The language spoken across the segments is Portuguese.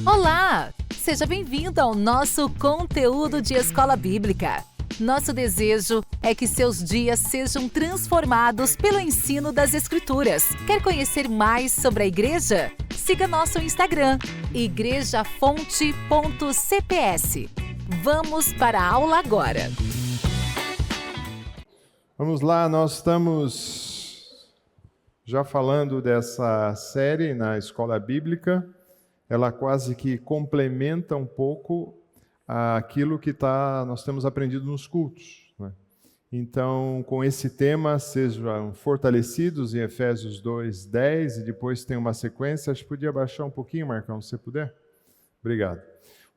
Olá! Seja bem-vindo ao nosso conteúdo de Escola Bíblica. Nosso desejo é que seus dias sejam transformados pelo ensino das Escrituras. Quer conhecer mais sobre a igreja? Siga nosso Instagram, igrejafonte.cps. Vamos para a aula agora. Vamos lá, nós estamos já falando dessa série na Escola Bíblica. Ela quase que complementa um pouco aquilo que nós temos aprendido nos cultos, né? Então, com esse tema, sejam fortalecidos em Efésios 2:10, e depois tem uma sequência. Acho que podia baixar um pouquinho, Marcão, se você puder. Obrigado.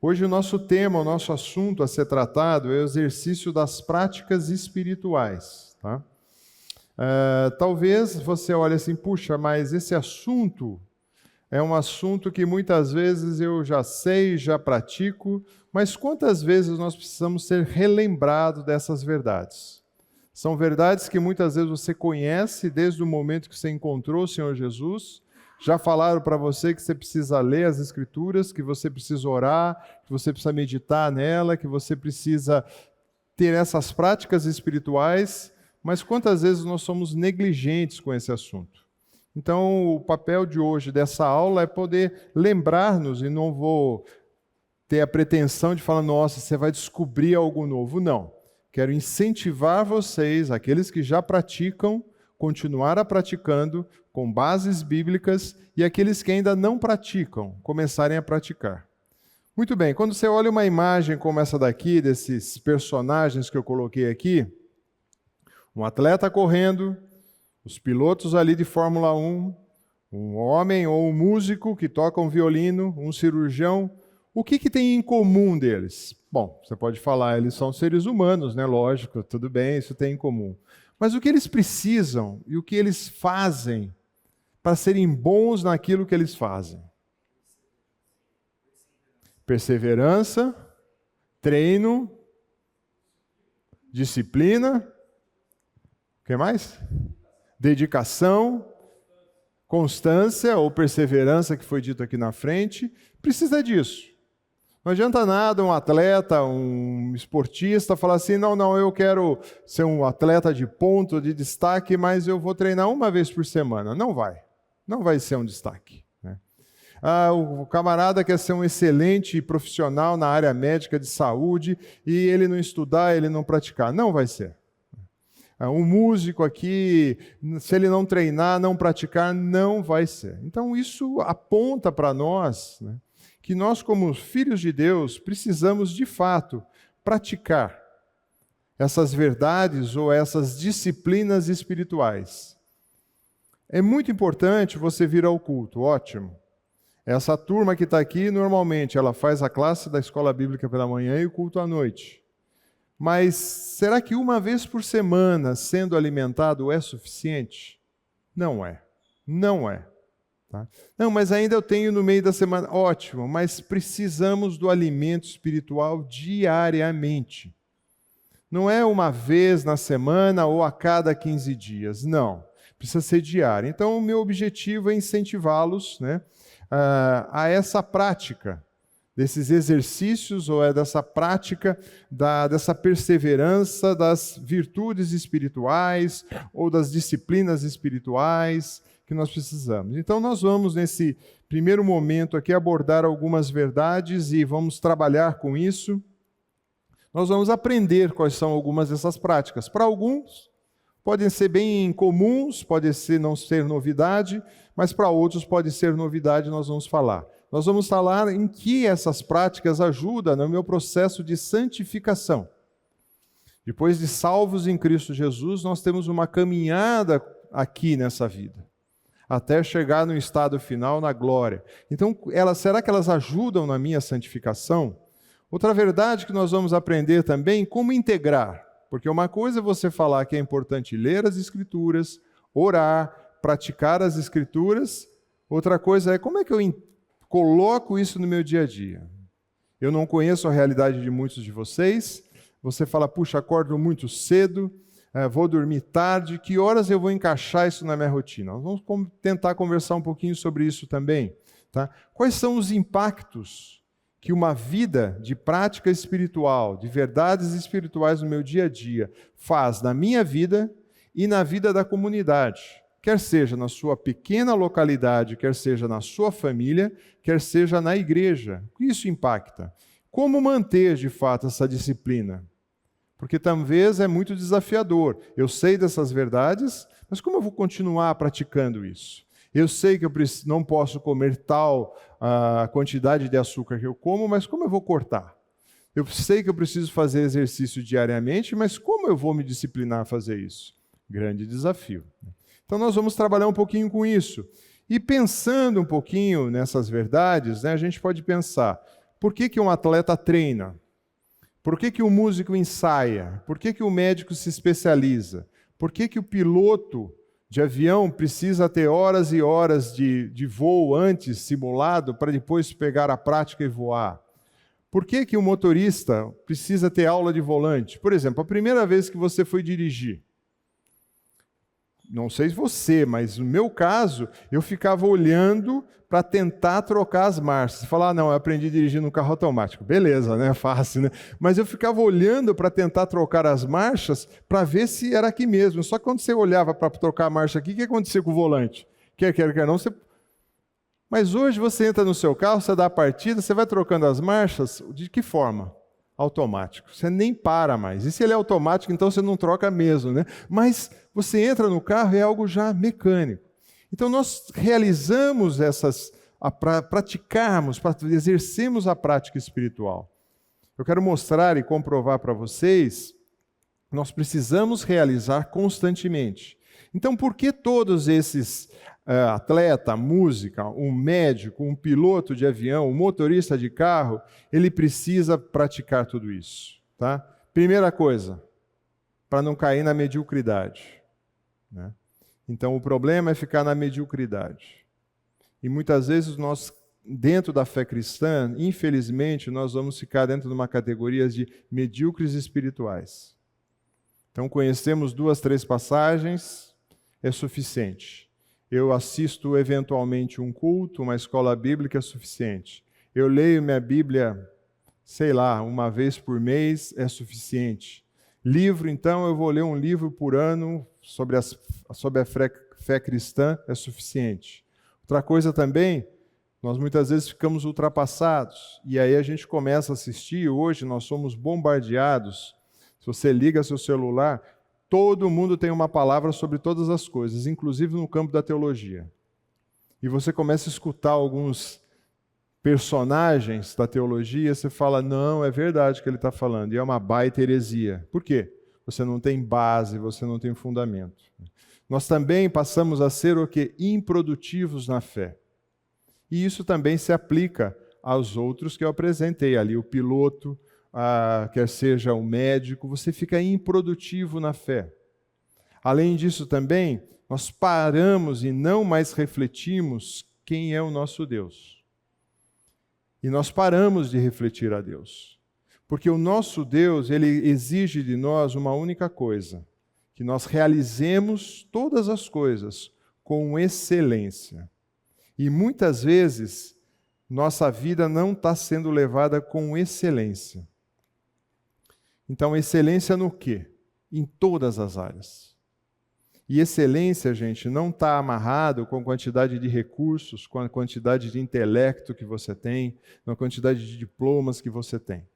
Hoje o nosso tema, o nosso assunto a ser tratado é o exercício das práticas espirituais, tá? Talvez você olhe assim, puxa, mas esse assunto é um assunto que muitas vezes eu já sei, já pratico, mas quantas vezes nós precisamos ser relembrados dessas verdades? São verdades que muitas vezes você conhece desde o momento que você encontrou o Senhor Jesus. Já falaram para você que você precisa ler as Escrituras, que você precisa orar, que você precisa meditar nela, que você precisa ter essas práticas espirituais, mas quantas vezes nós somos negligentes com esse assunto? Então, o papel de hoje dessa aula é poder lembrar-nos, e não vou ter a pretensão de falar, nossa, você vai descobrir algo novo. Não. Quero incentivar vocês, aqueles que já praticam, continuar praticando com bases bíblicas, e aqueles que ainda não praticam, começarem a praticar. Muito bem, quando você olha uma imagem como essa daqui, desses personagens que eu coloquei aqui, um atleta correndo, os pilotos ali de Fórmula 1, um homem ou um músico que toca um violino, um cirurgião, o que tem em comum deles? Bom, você pode falar, eles são seres humanos, né? Lógico, tudo bem, isso tem em comum. Mas o que eles precisam e o que eles fazem para serem bons naquilo que eles fazem? Perseverança, treino, disciplina, o que mais? Dedicação, constância ou perseverança, que foi dito aqui na frente, precisa disso. Não adianta nada um atleta, um esportista falar assim, não, eu quero ser um atleta de ponto, de destaque, mas eu vou treinar uma vez por semana. Não vai ser um destaque, né? O camarada quer ser um excelente profissional na área médica de saúde e ele não estudar, ele não praticar. Não vai ser. Um músico aqui, se ele não treinar, não praticar, não vai ser. Então isso aponta para nós, né, que nós como filhos de Deus precisamos de fato praticar essas verdades ou essas disciplinas espirituais. É muito importante você vir ao culto, ótimo. Essa turma que está aqui, normalmente, ela faz a classe da escola bíblica pela manhã e o culto à noite. Mas será que uma vez por semana sendo alimentado é suficiente? Não é. Tá? Não, mas ainda eu tenho no meio da semana. Ótimo, mas precisamos do alimento espiritual diariamente. Não é uma vez na semana ou a cada 15 dias. Não, precisa ser diário. Então o meu objetivo é incentivá-los, né, a essa prática desses exercícios, ou dessa prática, dessa perseverança das virtudes espirituais, ou das disciplinas espirituais que nós precisamos. Então nós vamos, nesse primeiro momento aqui, abordar algumas verdades e vamos trabalhar com isso. Nós vamos aprender quais são algumas dessas práticas. Para alguns, podem ser bem comuns, pode não ser novidade, mas para outros pode ser novidade, nós vamos falar. Nós vamos falar em que essas práticas ajudam no meu processo de santificação. Depois de salvos em Cristo Jesus, nós temos uma caminhada aqui nessa vida, até chegar no estado final, na glória. Então, será que elas ajudam na minha santificação? Outra verdade que nós vamos aprender também, como integrar. Porque uma coisa é você falar que é importante ler as Escrituras, orar, praticar as Escrituras. Outra coisa é como é que eu coloco isso no meu dia a dia. Eu não conheço a realidade de muitos de vocês. Você fala, puxa, acordo muito cedo, vou dormir tarde, que horas eu vou encaixar isso na minha rotina? Nós vamos tentar conversar um pouquinho sobre isso também. Tá? Quais são os impactos que uma vida de prática espiritual, de verdades espirituais no meu dia a dia, faz na minha vida e na vida da comunidade? Quer seja na sua pequena localidade, quer seja na sua família, quer seja na igreja. O que isso impacta? Como manter, de fato, essa disciplina? Porque talvez é muito desafiador. Eu sei dessas verdades, mas como eu vou continuar praticando isso? Eu sei que eu não posso comer tal quantidade de açúcar que eu como, mas como eu vou cortar? Eu sei que eu preciso fazer exercício diariamente, mas como eu vou me disciplinar a fazer isso? Grande desafio. Então nós vamos trabalhar um pouquinho com isso. E pensando um pouquinho nessas verdades, né, a gente pode pensar, por que um atleta treina? Por que um músico ensaia? Por que o médico se especializa? Por que o piloto de avião precisa ter horas e horas de voo antes, simulado, para depois pegar a prática e voar? Por que o motorista precisa ter aula de volante? Por exemplo, a primeira vez que você foi dirigir, não sei se você, mas no meu caso, eu ficava olhando para tentar trocar as marchas. Você fala, não, eu aprendi a dirigir no carro automático. Beleza, né? Fácil, né? Mas eu ficava olhando para tentar trocar as marchas para ver se era aqui mesmo. Só que quando você olhava para trocar a marcha aqui, o que acontecia com o volante? Quer não, você... Mas hoje você entra no seu carro, você dá a partida, você vai trocando as marchas, de que forma? Automático. Você nem para mais. E se ele é automático, então você não troca mesmo, né? Mas você entra no carro e é algo já mecânico. Então nós realizamos para praticarmos, para exercermos a prática espiritual. Eu quero mostrar e comprovar para vocês, nós precisamos realizar constantemente. Então por que todos esses atleta, música, um médico, um piloto de avião, um motorista de carro, ele precisa praticar tudo isso, tá? Primeira coisa, para não cair na mediocridade, né? Então o problema é ficar na mediocridade. E muitas vezes nós, dentro da fé cristã, infelizmente, nós vamos ficar dentro de uma categoria de medíocres espirituais. Então conhecemos 2, 3 passagens, é suficiente. Eu assisto eventualmente um culto, uma escola bíblica é suficiente. Eu leio minha Bíblia, sei lá, uma vez por mês é suficiente. Livro, então, eu vou ler um livro por ano sobre a fé cristã, é suficiente. Outra coisa também, nós muitas vezes ficamos ultrapassados, e aí a gente começa a assistir, hoje nós somos bombardeados. Se você liga seu celular, todo mundo tem uma palavra sobre todas as coisas, inclusive no campo da teologia. E você começa a escutar alguns personagens da teologia, você fala, não, é verdade que ele está falando, e é uma baita heresia. Por quê? Você não tem base, você não tem fundamento. Nós também passamos a ser o quê? Improdutivos na fé. E isso também se aplica aos outros que eu apresentei ali, o piloto, quer seja o médico, você fica improdutivo na fé. Além disso também, nós paramos e não mais refletimos quem é o nosso Deus. E nós paramos de refletir a Deus. Porque o nosso Deus, ele exige de nós uma única coisa, que nós realizemos todas as coisas com excelência. E muitas vezes, nossa vida não está sendo levada com excelência. Então, excelência no quê? Em todas as áreas. E excelência, gente, não está amarrado com a quantidade de recursos, com a quantidade de intelecto que você tem, com a quantidade de diplomas que você tem.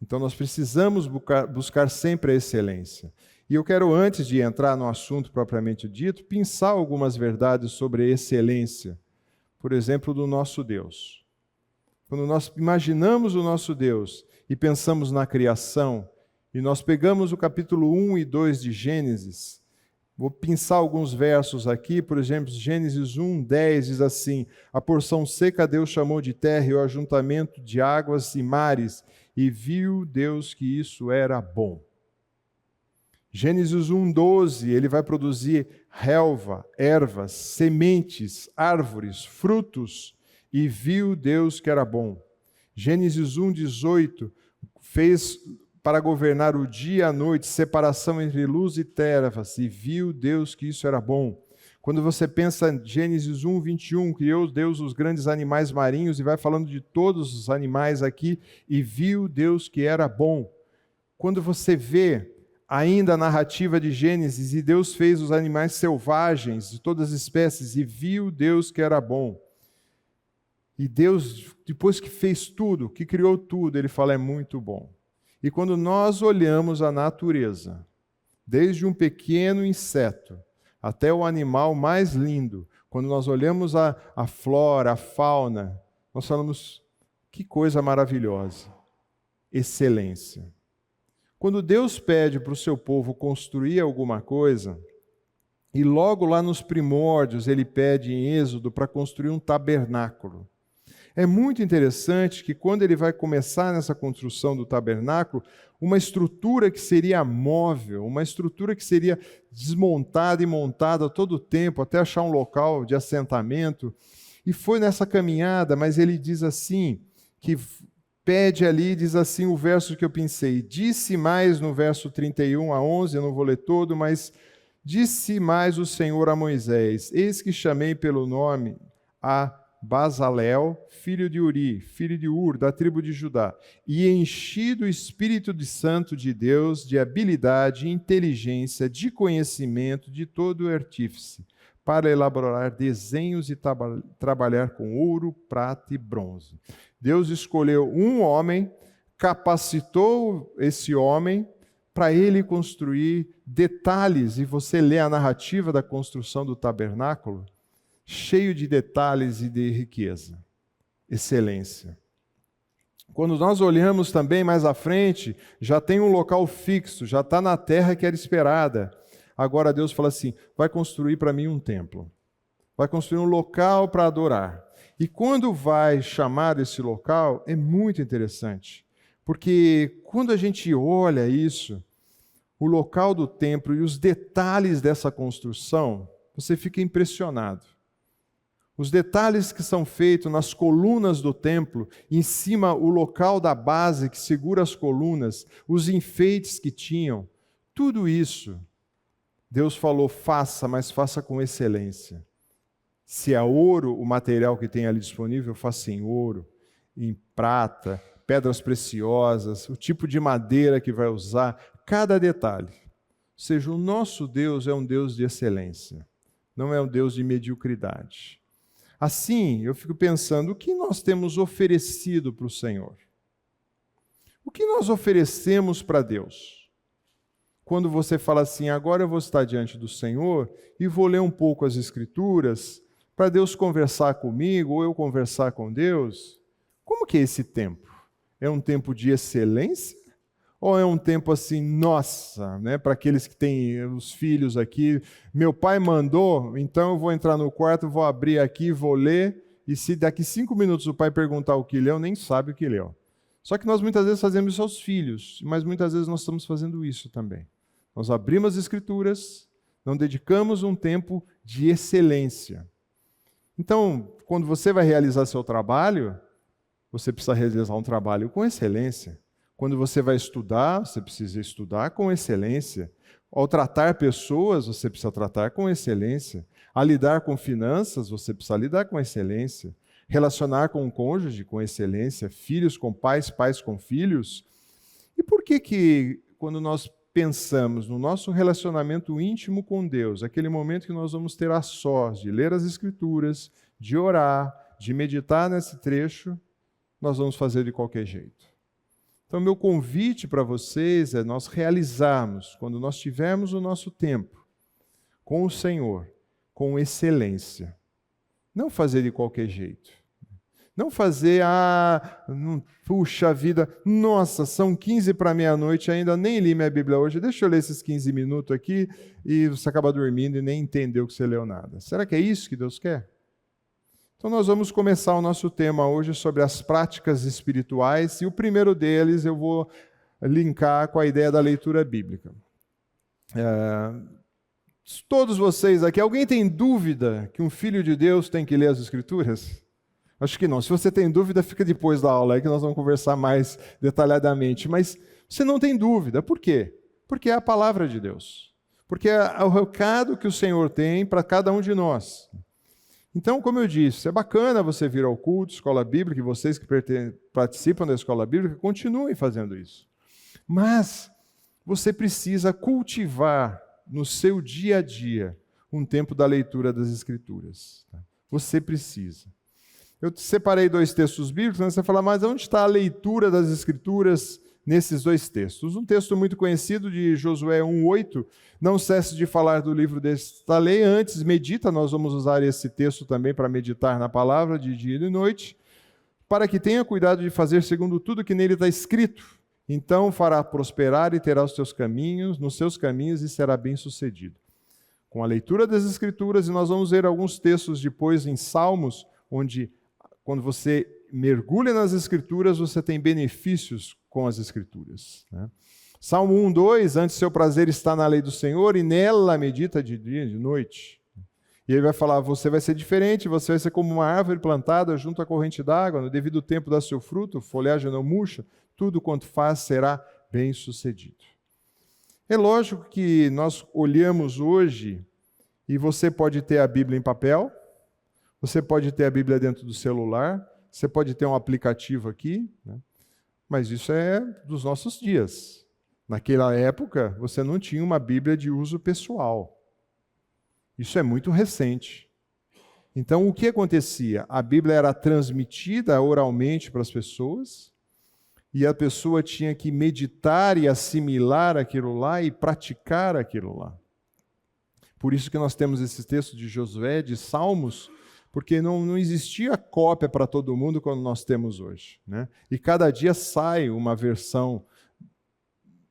Então, nós precisamos buscar sempre a excelência. E eu quero, antes de entrar no assunto propriamente dito, pensar algumas verdades sobre a excelência, por exemplo, do nosso Deus. Quando nós imaginamos o nosso Deus e pensamos na criação, e nós pegamos o capítulo 1 e 2 de Gênesis, vou pensar alguns versos aqui, por exemplo, Gênesis 1, 10 diz assim, a porção seca Deus chamou de terra e o ajuntamento de águas e mares, e viu Deus que isso era bom. Gênesis 1, 12, ele vai produzir relva, ervas, sementes, árvores, frutos, e viu Deus que era bom. Gênesis 1, 18, fez para governar o dia e a noite, separação entre luz e trevas, e viu Deus que isso era bom. Quando você pensa em Gênesis 1, 21, criou Deus os grandes animais marinhos e vai falando de todos os animais aqui, e viu Deus que era bom. Quando você vê ainda a narrativa de Gênesis, e Deus fez os animais selvagens de todas as espécies, e viu Deus que era bom. E Deus, depois que fez tudo, que criou tudo, Ele fala, é muito bom. E quando nós olhamos a natureza, desde um pequeno inseto até o animal mais lindo, quando nós olhamos a flora, a fauna, nós falamos, que coisa maravilhosa, excelência. Quando Deus pede para o seu povo construir alguma coisa, e logo lá nos primórdios Ele pede em Êxodo para construir um tabernáculo. É muito interessante que quando Ele vai começar nessa construção do tabernáculo, uma estrutura que seria móvel, uma estrutura que seria desmontada e montada a todo tempo, até achar um local de assentamento. E foi nessa caminhada, mas Ele diz assim, que pede ali, diz assim o verso que eu pensei, disse mais no verso 31 a 11, eu não vou ler todo, mas disse mais o Senhor a Moisés, eis que chamei pelo nome a Bazalel, filho de Uri, filho de Ur, da tribo de Judá, e enchi do Espírito de Santo de Deus, de habilidade, inteligência, de conhecimento, de todo artífice, para elaborar desenhos e trabalhar com ouro, prata e bronze. Deus escolheu um homem, capacitou esse homem para ele construir detalhes, e você lê a narrativa da construção do tabernáculo, cheio de detalhes e de riqueza, excelência. Quando nós olhamos também mais à frente, já tem um local fixo, já está na terra que era esperada. Agora Deus fala assim, vai construir para mim um templo, vai construir um local para adorar. E quando vai chamar esse local, é muito interessante, porque quando a gente olha isso, o local do templo e os detalhes dessa construção, você fica impressionado. Os detalhes que são feitos nas colunas do templo, em cima o local da base que segura as colunas, os enfeites que tinham, tudo isso, Deus falou, faça, mas faça com excelência. Se é ouro o material que tem ali disponível, faça em ouro, em prata, pedras preciosas, o tipo de madeira que vai usar, cada detalhe. Ou seja, o nosso Deus é um Deus de excelência, não é um Deus de mediocridade. Assim, eu fico pensando, o que nós temos oferecido para o Senhor? O que nós oferecemos para Deus? Quando você fala assim, agora eu vou estar diante do Senhor e vou ler um pouco as Escrituras para Deus conversar comigo ou eu conversar com Deus, como que é esse tempo? É um tempo de excelência? Ou é um tempo assim, nossa, né, para aqueles que têm os filhos aqui, meu pai mandou, então eu vou entrar no quarto, vou abrir aqui, vou ler, e se daqui 5 minutos o pai perguntar o que leu, nem sabe o que leu. Só que nós muitas vezes fazemos isso aos filhos, mas muitas vezes nós estamos fazendo isso também. Nós abrimos as Escrituras, não dedicamos um tempo de excelência. Então, quando você vai realizar seu trabalho, você precisa realizar um trabalho com excelência. Quando você vai estudar, você precisa estudar com excelência. Ao tratar pessoas, você precisa tratar com excelência. A lidar com finanças, você precisa lidar com excelência. Relacionar com o cônjuge com excelência. Filhos com pais, pais com filhos. E por que quando nós pensamos no nosso relacionamento íntimo com Deus, aquele momento que nós vamos ter a sós de ler as Escrituras, de orar, de meditar nesse trecho, nós vamos fazer de qualquer jeito? Então, meu convite para vocês é nós realizarmos, quando nós tivermos o nosso tempo com o Senhor, com excelência. Não fazer de qualquer jeito. Não fazer, puxa vida, nossa, são 15 para meia-noite, ainda nem li minha Bíblia hoje, deixa eu ler esses 15 minutos aqui, e você acaba dormindo e nem entendeu que você leu nada. Será que é isso que Deus quer? Então nós vamos começar o nosso tema hoje sobre as práticas espirituais, e o primeiro deles eu vou linkar com a ideia da leitura bíblica. Todos vocês aqui, alguém tem dúvida que um filho de Deus tem que ler as Escrituras? Acho que não. Se você tem dúvida, fica depois da aula aí que nós vamos conversar mais detalhadamente. Mas você não tem dúvida. Por quê? Porque é a palavra de Deus. porque é o recado que o Senhor tem para cada um de nós. Então, como eu disse, é bacana você vir ao culto, escola bíblica, e vocês que participam da escola bíblica, continuem fazendo isso. Mas você precisa cultivar no seu dia a dia um tempo da leitura das Escrituras. Você precisa. Eu separei 2 textos bíblicos, mas você fala, mas onde está a leitura das Escrituras nesses 2 textos? Um texto muito conhecido de Josué 1:8, não cesse de falar do livro desta lei, antes medita, nós vamos usar esse texto também para meditar na palavra de dia e de noite, para que tenha cuidado de fazer segundo tudo que nele está escrito. Então fará prosperar e terá os teus caminhos, nos seus caminhos e será bem-sucedido. Com a leitura das Escrituras, e nós vamos ver alguns textos depois em Salmos, onde quando você mergulha nas Escrituras, você tem benefícios com as Escrituras. Salmo 1:2, antes seu prazer está na lei do Senhor e nela medita de dia e de noite. E ele vai falar, você vai ser diferente, você vai ser como uma árvore plantada junto à corrente d'água, no devido tempo dá seu fruto, folhagem não murcha, tudo quanto faz será bem-sucedido. É lógico que nós olhamos hoje, e você pode ter a Bíblia em papel, você pode ter a Bíblia dentro do celular, você pode ter um aplicativo aqui, mas isso é dos nossos dias. Naquela época, você não tinha uma Bíblia de uso pessoal. Isso é muito recente. Então, o que acontecia? A Bíblia era transmitida oralmente para as pessoas, e a pessoa tinha que meditar e assimilar aquilo lá e praticar aquilo lá. Por isso que nós temos esse texto de Josué, de Salmos, porque não existia cópia para todo mundo como nós temos hoje. E cada dia sai uma versão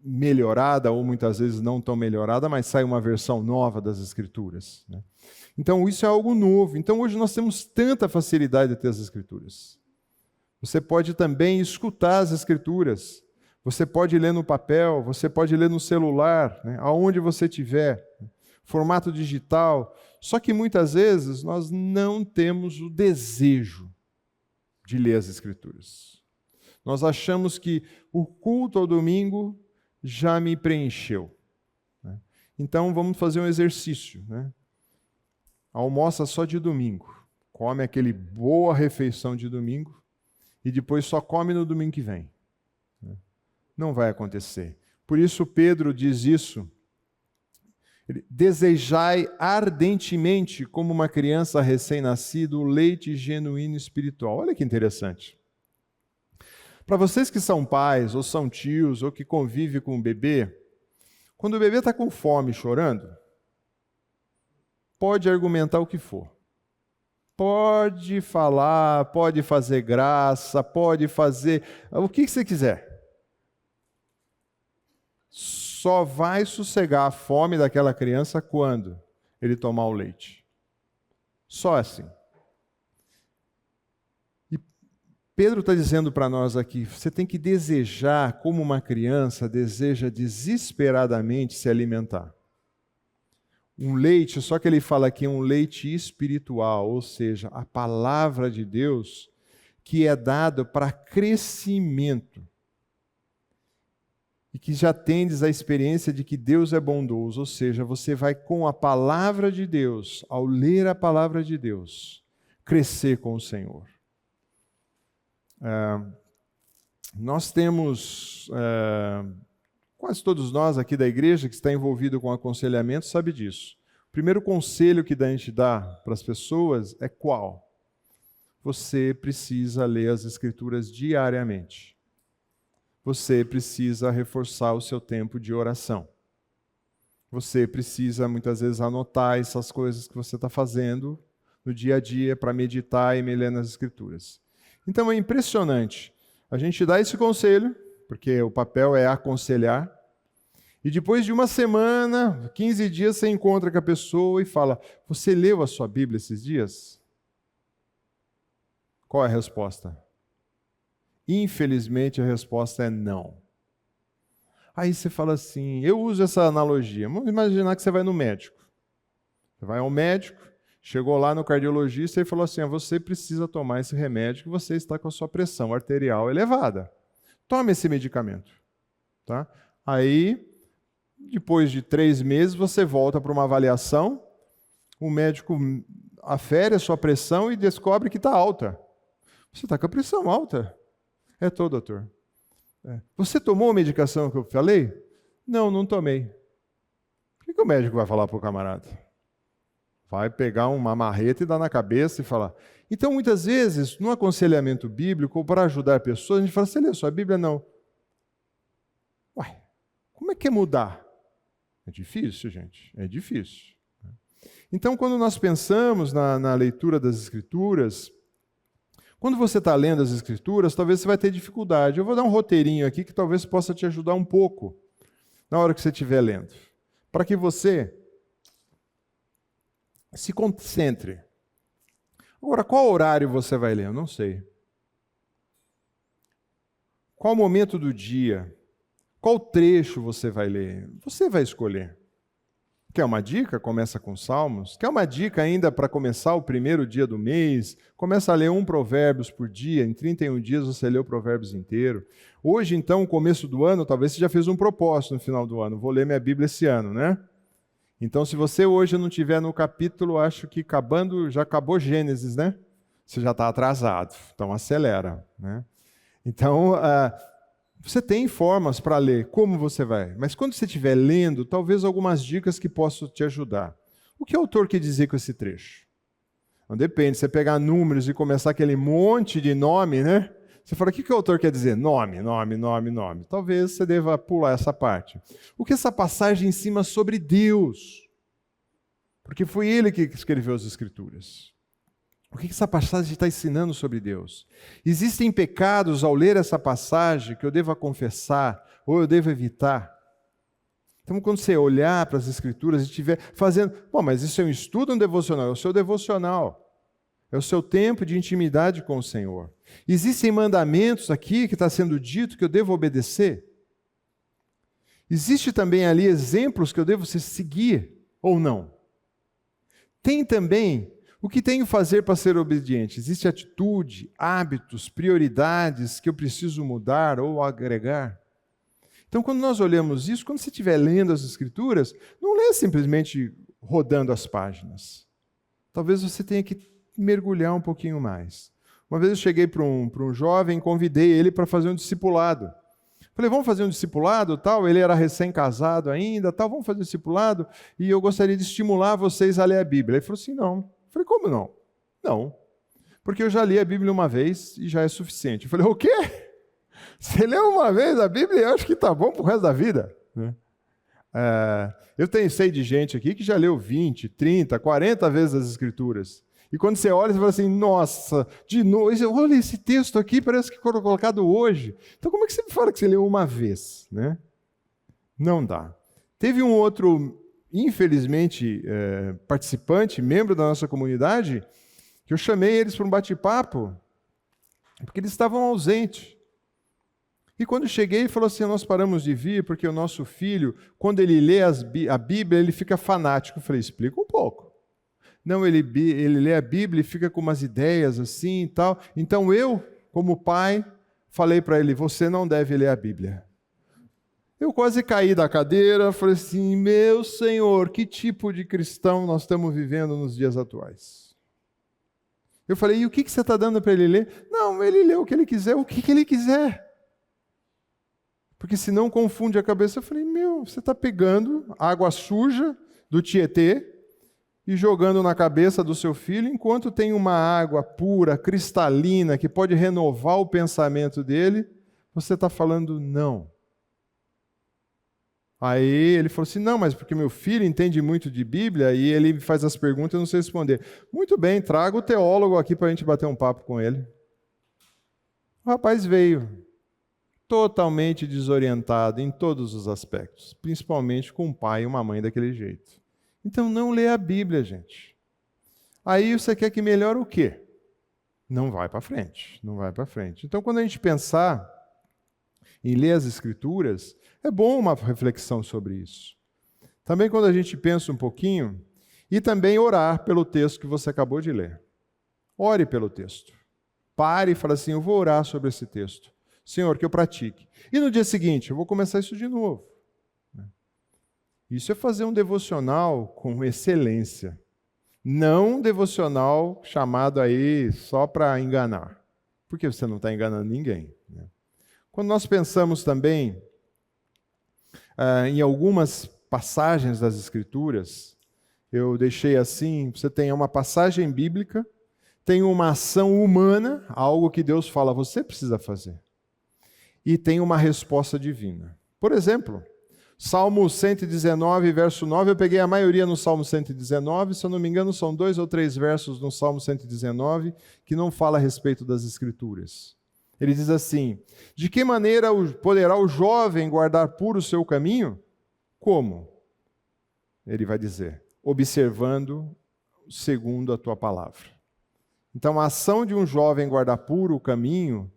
melhorada, ou muitas vezes não tão melhorada, mas sai uma versão nova das Escrituras. Então isso é algo novo. Então hoje nós temos tanta facilidade de ter as Escrituras. Você pode também escutar as Escrituras. Você pode ler no papel, você pode ler no celular, aonde você estiver. Formato digital. Só que muitas vezes nós não temos o desejo de ler as Escrituras. Nós achamos que o culto ao domingo já me preencheu. Então vamos fazer um exercício. Almoça só de domingo. Come aquele boa refeição de domingo e depois só come no domingo que vem. Não vai acontecer. Por isso Pedro diz isso. Desejai ardentemente, como uma criança recém-nascida, o leite genuíno espiritual. Olha que interessante. Para vocês que são pais, ou são tios, ou que convivem com o bebê, quando o bebê está com fome chorando, pode argumentar o que for. Pode falar, pode fazer graça, pode fazer o que você quiser. Só vai sossegar a fome daquela criança quando ele tomar o leite. Só assim. E Pedro está dizendo para nós aqui, você tem que desejar, como uma criança deseja desesperadamente se alimentar. Um leite, só que ele fala aqui, um leite espiritual, ou seja, a palavra de Deus que é dado para crescimento. E que já tendes a experiência de que Deus é bondoso, ou seja, você vai com a palavra de Deus, ao ler a palavra de Deus, crescer com o Senhor. Nós temos, quase todos nós aqui da igreja que está envolvido com aconselhamento sabe disso. O primeiro conselho que a gente dá para as pessoas é qual? Você precisa ler as Escrituras diariamente. Você precisa reforçar o seu tempo de oração. Você precisa, muitas vezes, anotar essas coisas que você está fazendo no dia a dia para meditar e ler nas Escrituras. Então, é impressionante. A gente dá esse conselho, porque o papel é aconselhar, e depois de uma semana, 15 dias, você encontra com a pessoa e fala, você leu a sua Bíblia esses dias? Qual é a resposta? Infelizmente, a resposta é não. Aí você fala assim, eu uso essa analogia. Vamos imaginar que você vai no médico. Você vai ao médico, chegou lá no cardiologista e falou assim, você precisa tomar esse remédio que você está com a sua pressão arterial elevada. Tome esse medicamento. Tá? Aí, Depois de 3 meses, você volta para uma avaliação, o médico afere a sua pressão e descobre que está alta. Você está com a pressão alta. Doutor. Você tomou a medicação que eu falei? Não, não tomei. O que o médico vai falar para o camarada? Vai pegar uma marreta e dar na cabeça e falar. Então, muitas vezes, no aconselhamento bíblico, ou para ajudar pessoas, a gente fala, você lê sua Bíblia? Não. Ué, como é que é mudar? É difícil, gente, é difícil. Então, quando nós pensamos na leitura das Escrituras, quando você está lendo as Escrituras, talvez você vai ter dificuldade. Eu vou dar um roteirinho aqui que talvez possa te ajudar um pouco na hora que você estiver lendo, para que você se concentre. Agora, qual horário você vai ler? Eu não sei. Qual momento do dia? Qual trecho você vai ler? Você vai escolher. Quer uma dica? Começa com Salmos. Quer uma dica ainda para começar o primeiro dia do mês? Começa a ler 1 Provérbios por dia. Em 31 dias você lê o Provérbios inteiro. Hoje, então, começo do ano, talvez você já fez um propósito no final do ano. Vou ler minha Bíblia esse ano, né? Então, se você hoje não estiver no capítulo, acho que já acabou Gênesis, né? Você já está atrasado. Então, acelera, né? Então, você tem formas para ler, como você vai. Mas quando você estiver lendo, talvez algumas dicas que possam te ajudar. O que o autor quer dizer com esse trecho? Não depende, você pegar números e começar aquele monte de nome, né? Você fala, o que o autor quer dizer? Nome. Talvez você deva pular essa parte. O que essa passagem ensina sobre Deus? Porque foi ele que escreveu as Escrituras. O que essa passagem está ensinando sobre Deus? Existem pecados ao ler essa passagem que eu devo confessar ou eu devo evitar? Então, quando você olhar para as Escrituras e estiver fazendo... mas isso é um estudo ou um devocional? É o seu devocional. É o seu tempo de intimidade com o Senhor. Existem mandamentos aqui que está sendo dito que eu devo obedecer? Existe também ali exemplos que eu devo seguir ou não? Tem também o que tenho que fazer para ser obediente. Existe atitude, hábitos, prioridades que eu preciso mudar ou agregar? Então, quando nós olhamos isso, quando você estiver lendo as Escrituras, não lê simplesmente rodando as páginas. Talvez você tenha que mergulhar um pouquinho mais. Uma vez eu cheguei para um jovem, convidei ele para fazer um discipulado. Falei, vamos fazer um discipulado, tal? Ele era recém-casado ainda, tal, vamos fazer um discipulado e eu gostaria de estimular vocês a ler a Bíblia. Ele falou assim, não. Falei, como não? Não, porque eu já li a Bíblia uma vez e já é suficiente. Eu falei, o quê? Você leu uma vez a Bíblia e acho que está bom para o resto da vida? Eu sei de gente aqui que já leu 20, 30, 40 vezes as Escrituras. E quando você olha, você fala assim, nossa, de novo, olha esse texto aqui, parece que foi colocado hoje. Então como é que você fala que você leu uma vez? Né? Não dá. Teve um outro... infelizmente, participante, membro da nossa comunidade, que eu chamei eles para um bate-papo, porque eles estavam ausentes. E quando eu cheguei, ele falou assim, nós paramos de vir porque o nosso filho, quando ele lê a Bíblia, ele fica fanático. Eu falei, explica um pouco. Não, ele lê a Bíblia e fica com umas ideias assim e tal. Então eu, como pai, falei para ele, você não deve ler a Bíblia. Eu quase caí da cadeira, falei assim, meu Senhor, que tipo de cristão nós estamos vivendo nos dias atuais? Eu falei, e o que você está dando para ele ler? Não, ele lê o que ele quiser, o que ele quiser. Porque senão confunde a cabeça. Eu falei, você está pegando água suja do Tietê e jogando na cabeça do seu filho, enquanto tem uma água pura, cristalina, que pode renovar o pensamento dele, você está falando não. Aí ele falou assim, não, mas porque meu filho entende muito de Bíblia e ele faz as perguntas e eu não sei responder. Muito bem, traga o teólogo aqui para a gente bater um papo com ele. O rapaz veio totalmente desorientado em todos os aspectos, principalmente com um pai e uma mãe daquele jeito. Então não lê a Bíblia, gente. Aí você quer que melhore o quê? Não vai para frente, não vai para frente. Então quando a gente pensar em ler as Escrituras, é bom uma reflexão sobre isso. Também quando a gente pensa um pouquinho, e também orar pelo texto que você acabou de ler. Ore pelo texto. Pare e fale assim, eu vou orar sobre esse texto. Senhor, que eu pratique. E no dia seguinte, eu vou começar isso de novo. Isso é fazer um devocional com excelência. Não um devocional chamado aí só para enganar. Porque você não está enganando ninguém, né? Quando nós pensamos também em algumas passagens das Escrituras, eu deixei assim, você tem uma passagem bíblica, tem uma ação humana, algo que Deus fala, você precisa fazer. E tem uma resposta divina. Por exemplo, Salmo 119, verso 9, eu peguei a maioria no Salmo 119, se eu não me engano são 2 ou 3 versos no Salmo 119 que não fala a respeito das Escrituras. Ele diz assim, de que maneira poderá o jovem guardar puro o seu caminho? Como? Ele vai dizer, observando segundo a tua palavra. Então a ação de um jovem guardar puro o caminho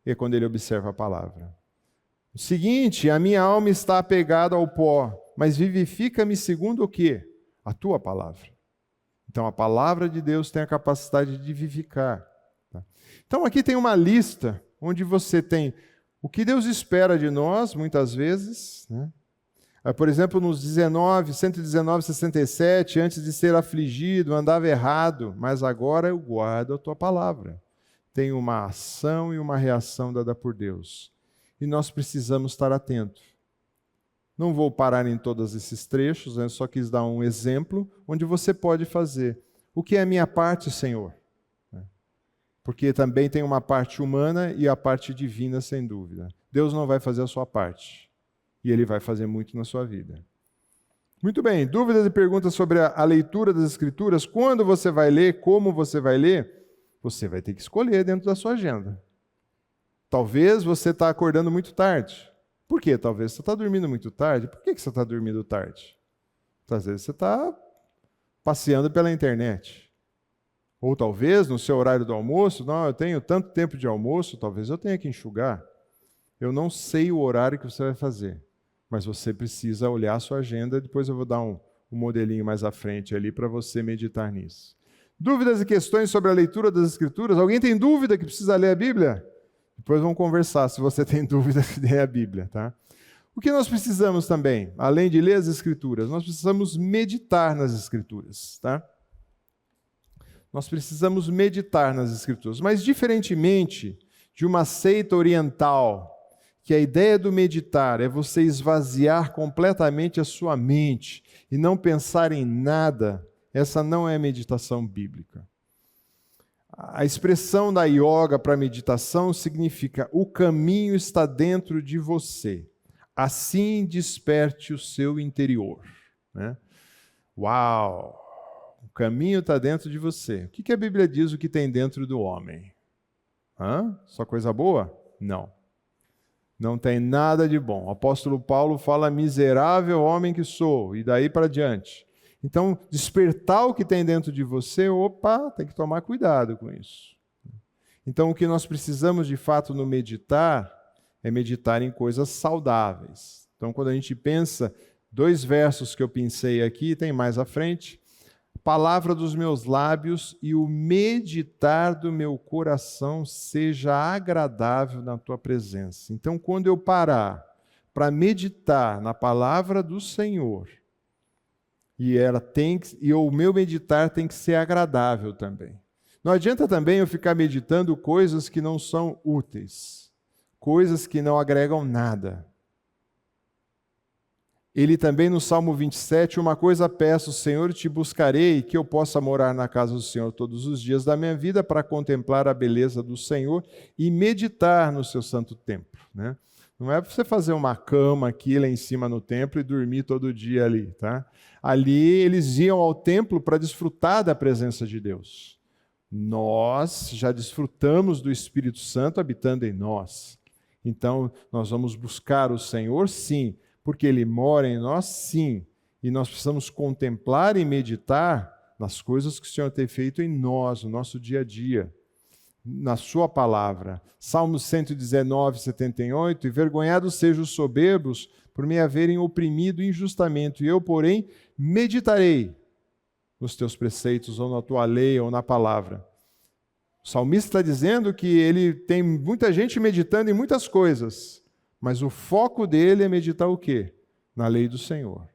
é quando ele observa a palavra. O seguinte, a minha alma está apegada ao pó, mas vivifica-me segundo o quê? A tua palavra. Então a palavra de Deus tem a capacidade de vivificar. Tá? Então aqui tem uma lista onde você tem o que Deus espera de nós, muitas vezes, né? Por exemplo, nos 119, 67, antes de ser afligido, andava errado, mas agora eu guardo a tua palavra. Tem uma ação e uma reação dada por Deus. E nós precisamos estar atentos. Não vou parar em todos esses trechos, eu só quis dar um exemplo onde você pode fazer. O que é a minha parte, Senhor? Porque também tem uma parte humana e a parte divina, sem dúvida. Deus não vai fazer a sua parte. E Ele vai fazer muito na sua vida. Muito bem, dúvidas e perguntas sobre a leitura das Escrituras? Quando você vai ler, como você vai ler? Você vai ter que escolher dentro da sua agenda. Talvez você está acordando muito tarde. Por quê? Talvez você está dormindo muito tarde. Por que você está dormindo tarde? Às vezes você está passeando pela internet. Ou talvez no seu horário do almoço, não, eu tenho tanto tempo de almoço, talvez eu tenha que enxugar. Eu não sei o horário que você vai fazer. Mas você precisa olhar a sua agenda, depois eu vou dar um modelinho mais à frente ali para você meditar nisso. Dúvidas e questões sobre a leitura das Escrituras? Alguém tem dúvida que precisa ler a Bíblia? Depois vamos conversar se você tem dúvida de ler a Bíblia, tá? O que nós precisamos também, além de ler as Escrituras? Nós precisamos meditar nas Escrituras, tá? Nós precisamos meditar nas Escrituras, mas diferentemente de uma seita oriental, que a ideia do meditar é você esvaziar completamente a sua mente e não pensar em nada, essa não é meditação bíblica. A expressão da yoga para meditação significa o caminho está dentro de você, assim desperte o seu interior. Né? Uau! O caminho está dentro de você. O que a Bíblia diz o que tem dentro do homem? Só coisa boa? Não. Não tem nada de bom. O apóstolo Paulo fala, miserável homem que sou, e daí para diante. Então, despertar o que tem dentro de você, tem que tomar cuidado com isso. Então, o que nós precisamos de fato no meditar, é meditar em coisas saudáveis. Então, quando a gente pensa, 2 versos que eu pensei aqui, tem mais à frente, palavra dos meus lábios e o meditar do meu coração seja agradável na tua presença. Então, quando eu parar para meditar na palavra do Senhor, e o meu meditar tem que ser agradável também. Não adianta também eu ficar meditando coisas que não são úteis, coisas que não agregam nada. Ele também no Salmo 27, uma coisa peço, Senhor, te buscarei, que eu possa morar na casa do Senhor todos os dias da minha vida para contemplar a beleza do Senhor e meditar no seu santo templo. Né? Não é para você fazer uma cama aqui lá em cima no templo e dormir todo dia ali. Tá? Ali eles iam ao templo para desfrutar da presença de Deus. Nós já desfrutamos do Espírito Santo habitando em nós. Então, nós vamos buscar o Senhor, sim, porque Ele mora em nós, sim. E nós precisamos contemplar e meditar nas coisas que o Senhor tem feito em nós, no nosso dia a dia, na sua palavra. Salmo 119, 78, envergonhados sejam os soberbos por me haverem oprimido injustamente, e eu, porém, meditarei nos teus preceitos, ou na tua lei, ou na palavra. O salmista está dizendo que ele tem muita gente meditando em muitas coisas, mas o foco dele é meditar o quê? Na lei do Senhor.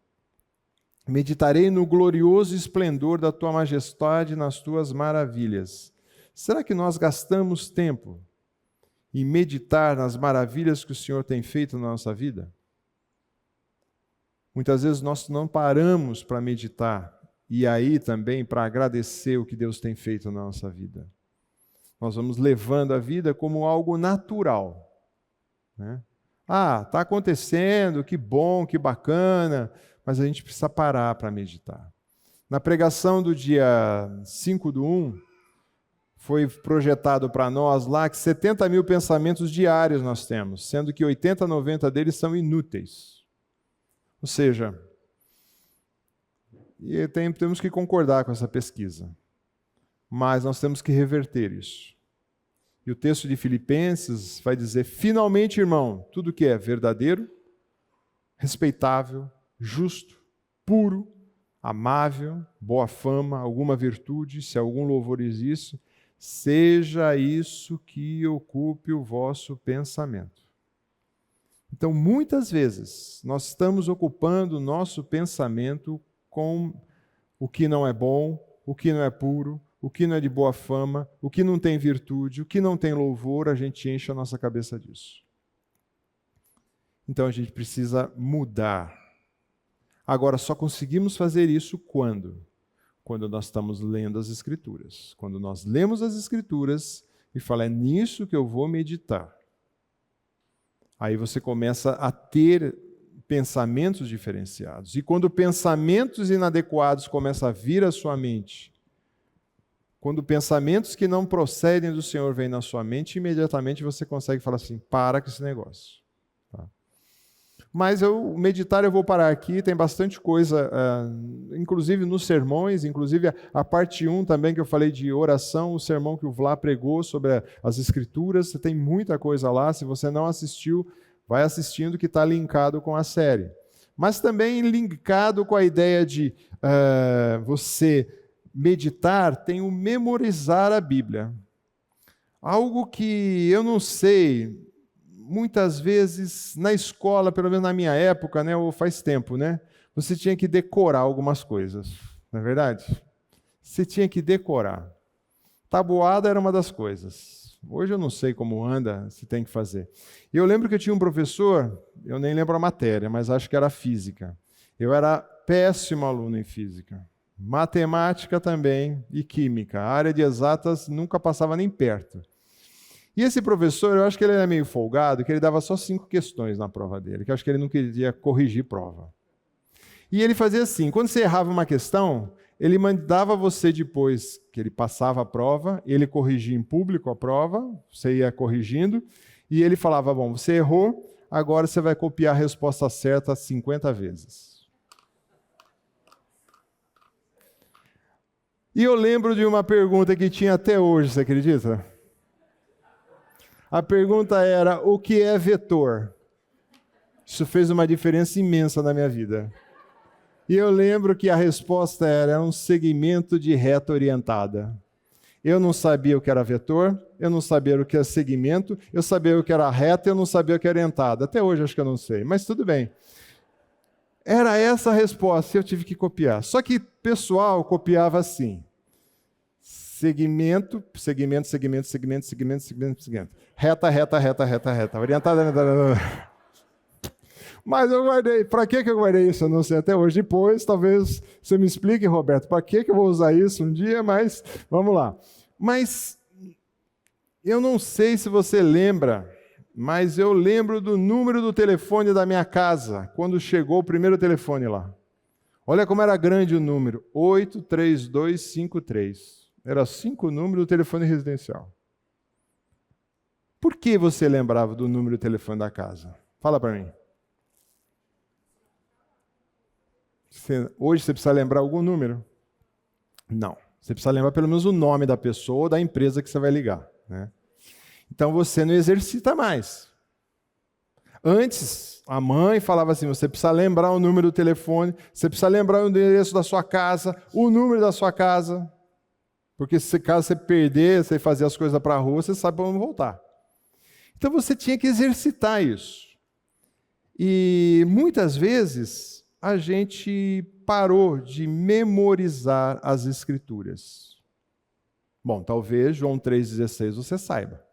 Meditarei no glorioso esplendor da tua majestade e nas tuas maravilhas. Será que nós gastamos tempo em meditar nas maravilhas que o Senhor tem feito na nossa vida? Muitas vezes nós não paramos para meditar e aí também para agradecer o que Deus tem feito na nossa vida. Nós vamos levando a vida como algo natural, né? Está acontecendo, que bom, que bacana, mas a gente precisa parar para meditar. Na pregação do dia 5/1, foi projetado para nós lá que 70 mil pensamentos diários nós temos, sendo que 80, 90 deles são inúteis. Ou seja, temos que concordar com essa pesquisa, mas nós temos que reverter isso. E o texto de Filipenses vai dizer: finalmente, irmão, tudo que é verdadeiro, respeitável, justo, puro, amável, boa fama, alguma virtude, se algum louvor existe, seja isso que ocupe o vosso pensamento. Então, muitas vezes, nós estamos ocupando o nosso pensamento com o que não é bom, o que não é puro, o que não é de boa fama, o que não tem virtude, o que não tem louvor, a gente enche a nossa cabeça disso. Então, a gente precisa mudar. Agora, só conseguimos fazer isso quando? Quando nós estamos lendo as Escrituras. Quando nós lemos as Escrituras e falamos: é nisso que eu vou meditar. Aí você começa a ter pensamentos diferenciados. E quando pensamentos inadequados começam a vir à sua mente, quando pensamentos que não procedem do Senhor vêm na sua mente, imediatamente você consegue falar assim: para com esse negócio. Tá? Mas meditar eu vou parar aqui, tem bastante coisa, inclusive nos sermões, inclusive a parte 1 também que eu falei de oração, o sermão que o Vlá pregou sobre as Escrituras, tem muita coisa lá. Se você não assistiu, vai assistindo, que está linkado com a série. Mas também linkado com a ideia de você meditar, tem o memorizar a Bíblia. Algo que eu não sei, muitas vezes na escola, pelo menos na minha época, né, ou faz tempo, né, você tinha que decorar algumas coisas, não é verdade? Você tinha que decorar. Tabuada era uma das coisas. Hoje eu não sei como anda, se tem que fazer. E eu lembro que eu tinha um professor, eu nem lembro a matéria, mas acho que era física. Eu era péssimo aluno em física. Matemática também e química. A área de exatas nunca passava nem perto. E esse professor, eu acho que ele era meio folgado, que ele dava só 5 questões na prova dele, que eu acho que ele não queria corrigir prova. E ele fazia assim: quando você errava uma questão, ele mandava você depois, que ele passava a prova, ele corrigia em público a prova, você ia corrigindo, e ele falava: bom, você errou, agora você vai copiar a resposta certa 50 vezes. E eu lembro de uma pergunta que tinha até hoje, você acredita? A pergunta era: o que é vetor? Isso fez uma diferença imensa na minha vida. E eu lembro que a resposta era um segmento de reta orientada. Eu não sabia o que era vetor, eu não sabia o que era segmento, eu sabia o que era reta, eu não sabia o que era orientada. Até hoje acho que eu não sei, mas tudo bem. Era essa a resposta, eu tive que copiar. Só que o pessoal copiava assim: segmento, segmento, segmento, segmento, segmento, segmento, segmento. Reta, reta, reta, reta, reta. Orientada, orientada. Mas eu guardei. Para que eu guardei isso? Eu não sei até hoje. Depois, talvez você me explique, Roberto, para que eu vou usar isso um dia, mas vamos lá. Mas eu não sei se você lembra, mas eu lembro do número do telefone da minha casa, quando chegou o primeiro telefone lá. Olha como era grande o número: 83253. Era 5 números do telefone residencial. Por que você lembrava do número do telefone da casa? Fala para mim. Hoje você precisa lembrar algum número? Não. Você precisa lembrar pelo menos o nome da pessoa ou da empresa que você vai ligar, né? Então você não exercita mais. Antes, a mãe falava assim: você precisa lembrar o número do telefone, você precisa lembrar o endereço da sua casa, o número da sua casa. Porque se caso você perder, você fazer as coisas para a rua, você sabe para onde voltar. Então você tinha que exercitar isso. E muitas vezes a gente parou de memorizar as Escrituras? Bom, talvez João 3,16 você saiba.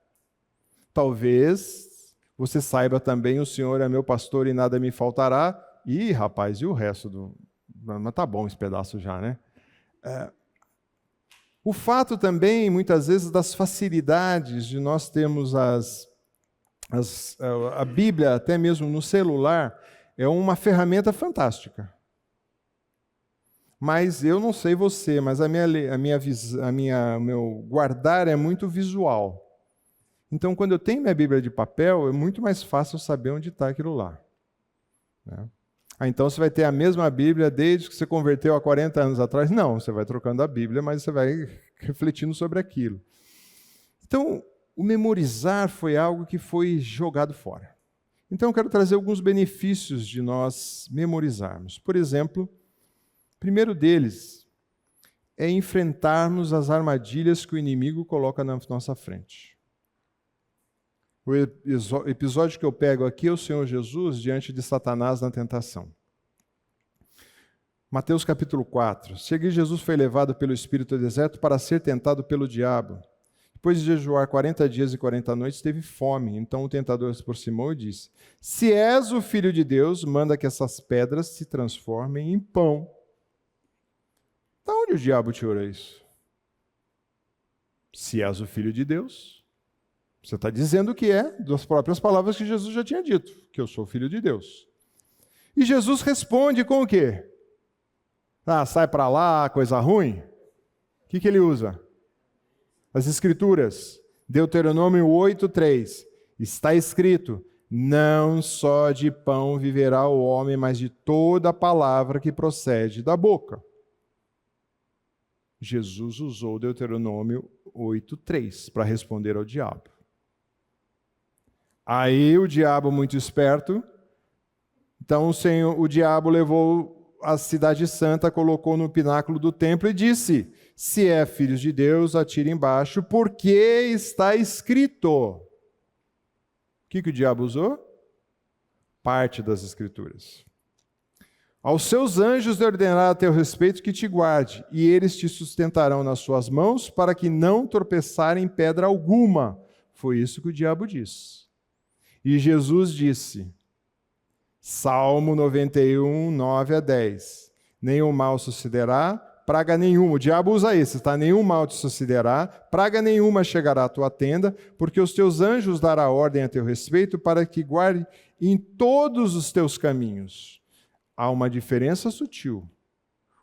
Talvez você saiba também, o Senhor é meu pastor e nada me faltará. Ih, rapaz, e o resto do... Mas tá bom esse pedaço já, né? O fato também, muitas vezes, das facilidades de nós termos a Bíblia, até mesmo no celular, é uma ferramenta fantástica. Mas eu não sei você, mas o meu guardar é muito visual. Então, quando eu tenho minha Bíblia de papel, é muito mais fácil saber onde está aquilo lá. Né? Então você vai ter a mesma Bíblia desde que você converteu há 40 anos atrás? Não, você vai trocando a Bíblia, mas você vai refletindo sobre aquilo. Então, o memorizar foi algo que foi jogado fora. Então, eu quero trazer alguns benefícios de nós memorizarmos. Por exemplo, o primeiro deles é enfrentarmos as armadilhas que o inimigo coloca na nossa frente. O episódio que eu pego aqui é o Senhor Jesus diante de Satanás na tentação. Mateus capítulo 4. Seguir Jesus foi levado pelo Espírito ao deserto para ser tentado pelo diabo. Depois de jejuar 40 dias e 40 noites, teve fome. Então o tentador se aproximou e disse: Se és o Filho de Deus, manda que essas pedras se transformem em pão. Da onde o diabo tirou isso? Se és o Filho de Deus... Você está dizendo que é das próprias palavras que Jesus já tinha dito, que eu sou o Filho de Deus. E Jesus responde com o quê? Sai para lá, coisa ruim. O que ele usa? As Escrituras. Deuteronômio 8:3. Está escrito, não só de pão viverá o homem, mas de toda a palavra que procede da boca. Jesus usou Deuteronômio 8:3 para responder ao diabo. Aí o diabo, muito esperto, então o diabo levou a cidade santa, colocou no pináculo do templo e disse: se é filho de Deus, atire embaixo, porque está escrito. O que o diabo usou? Parte das Escrituras. Aos seus anjos ordenará a teu respeito que te guarde, e eles te sustentarão nas suas mãos, para que não tropeçarem em pedra alguma. Foi isso que o diabo disse. E Jesus disse, Salmo 91, 9-10, nenhum mal sucederá, praga nenhuma, o diabo usa esse, tá? Nenhum mal te sucederá, praga nenhuma chegará à tua tenda, porque os teus anjos dará ordem a teu respeito para que guarde em todos os teus caminhos. Há uma diferença sutil.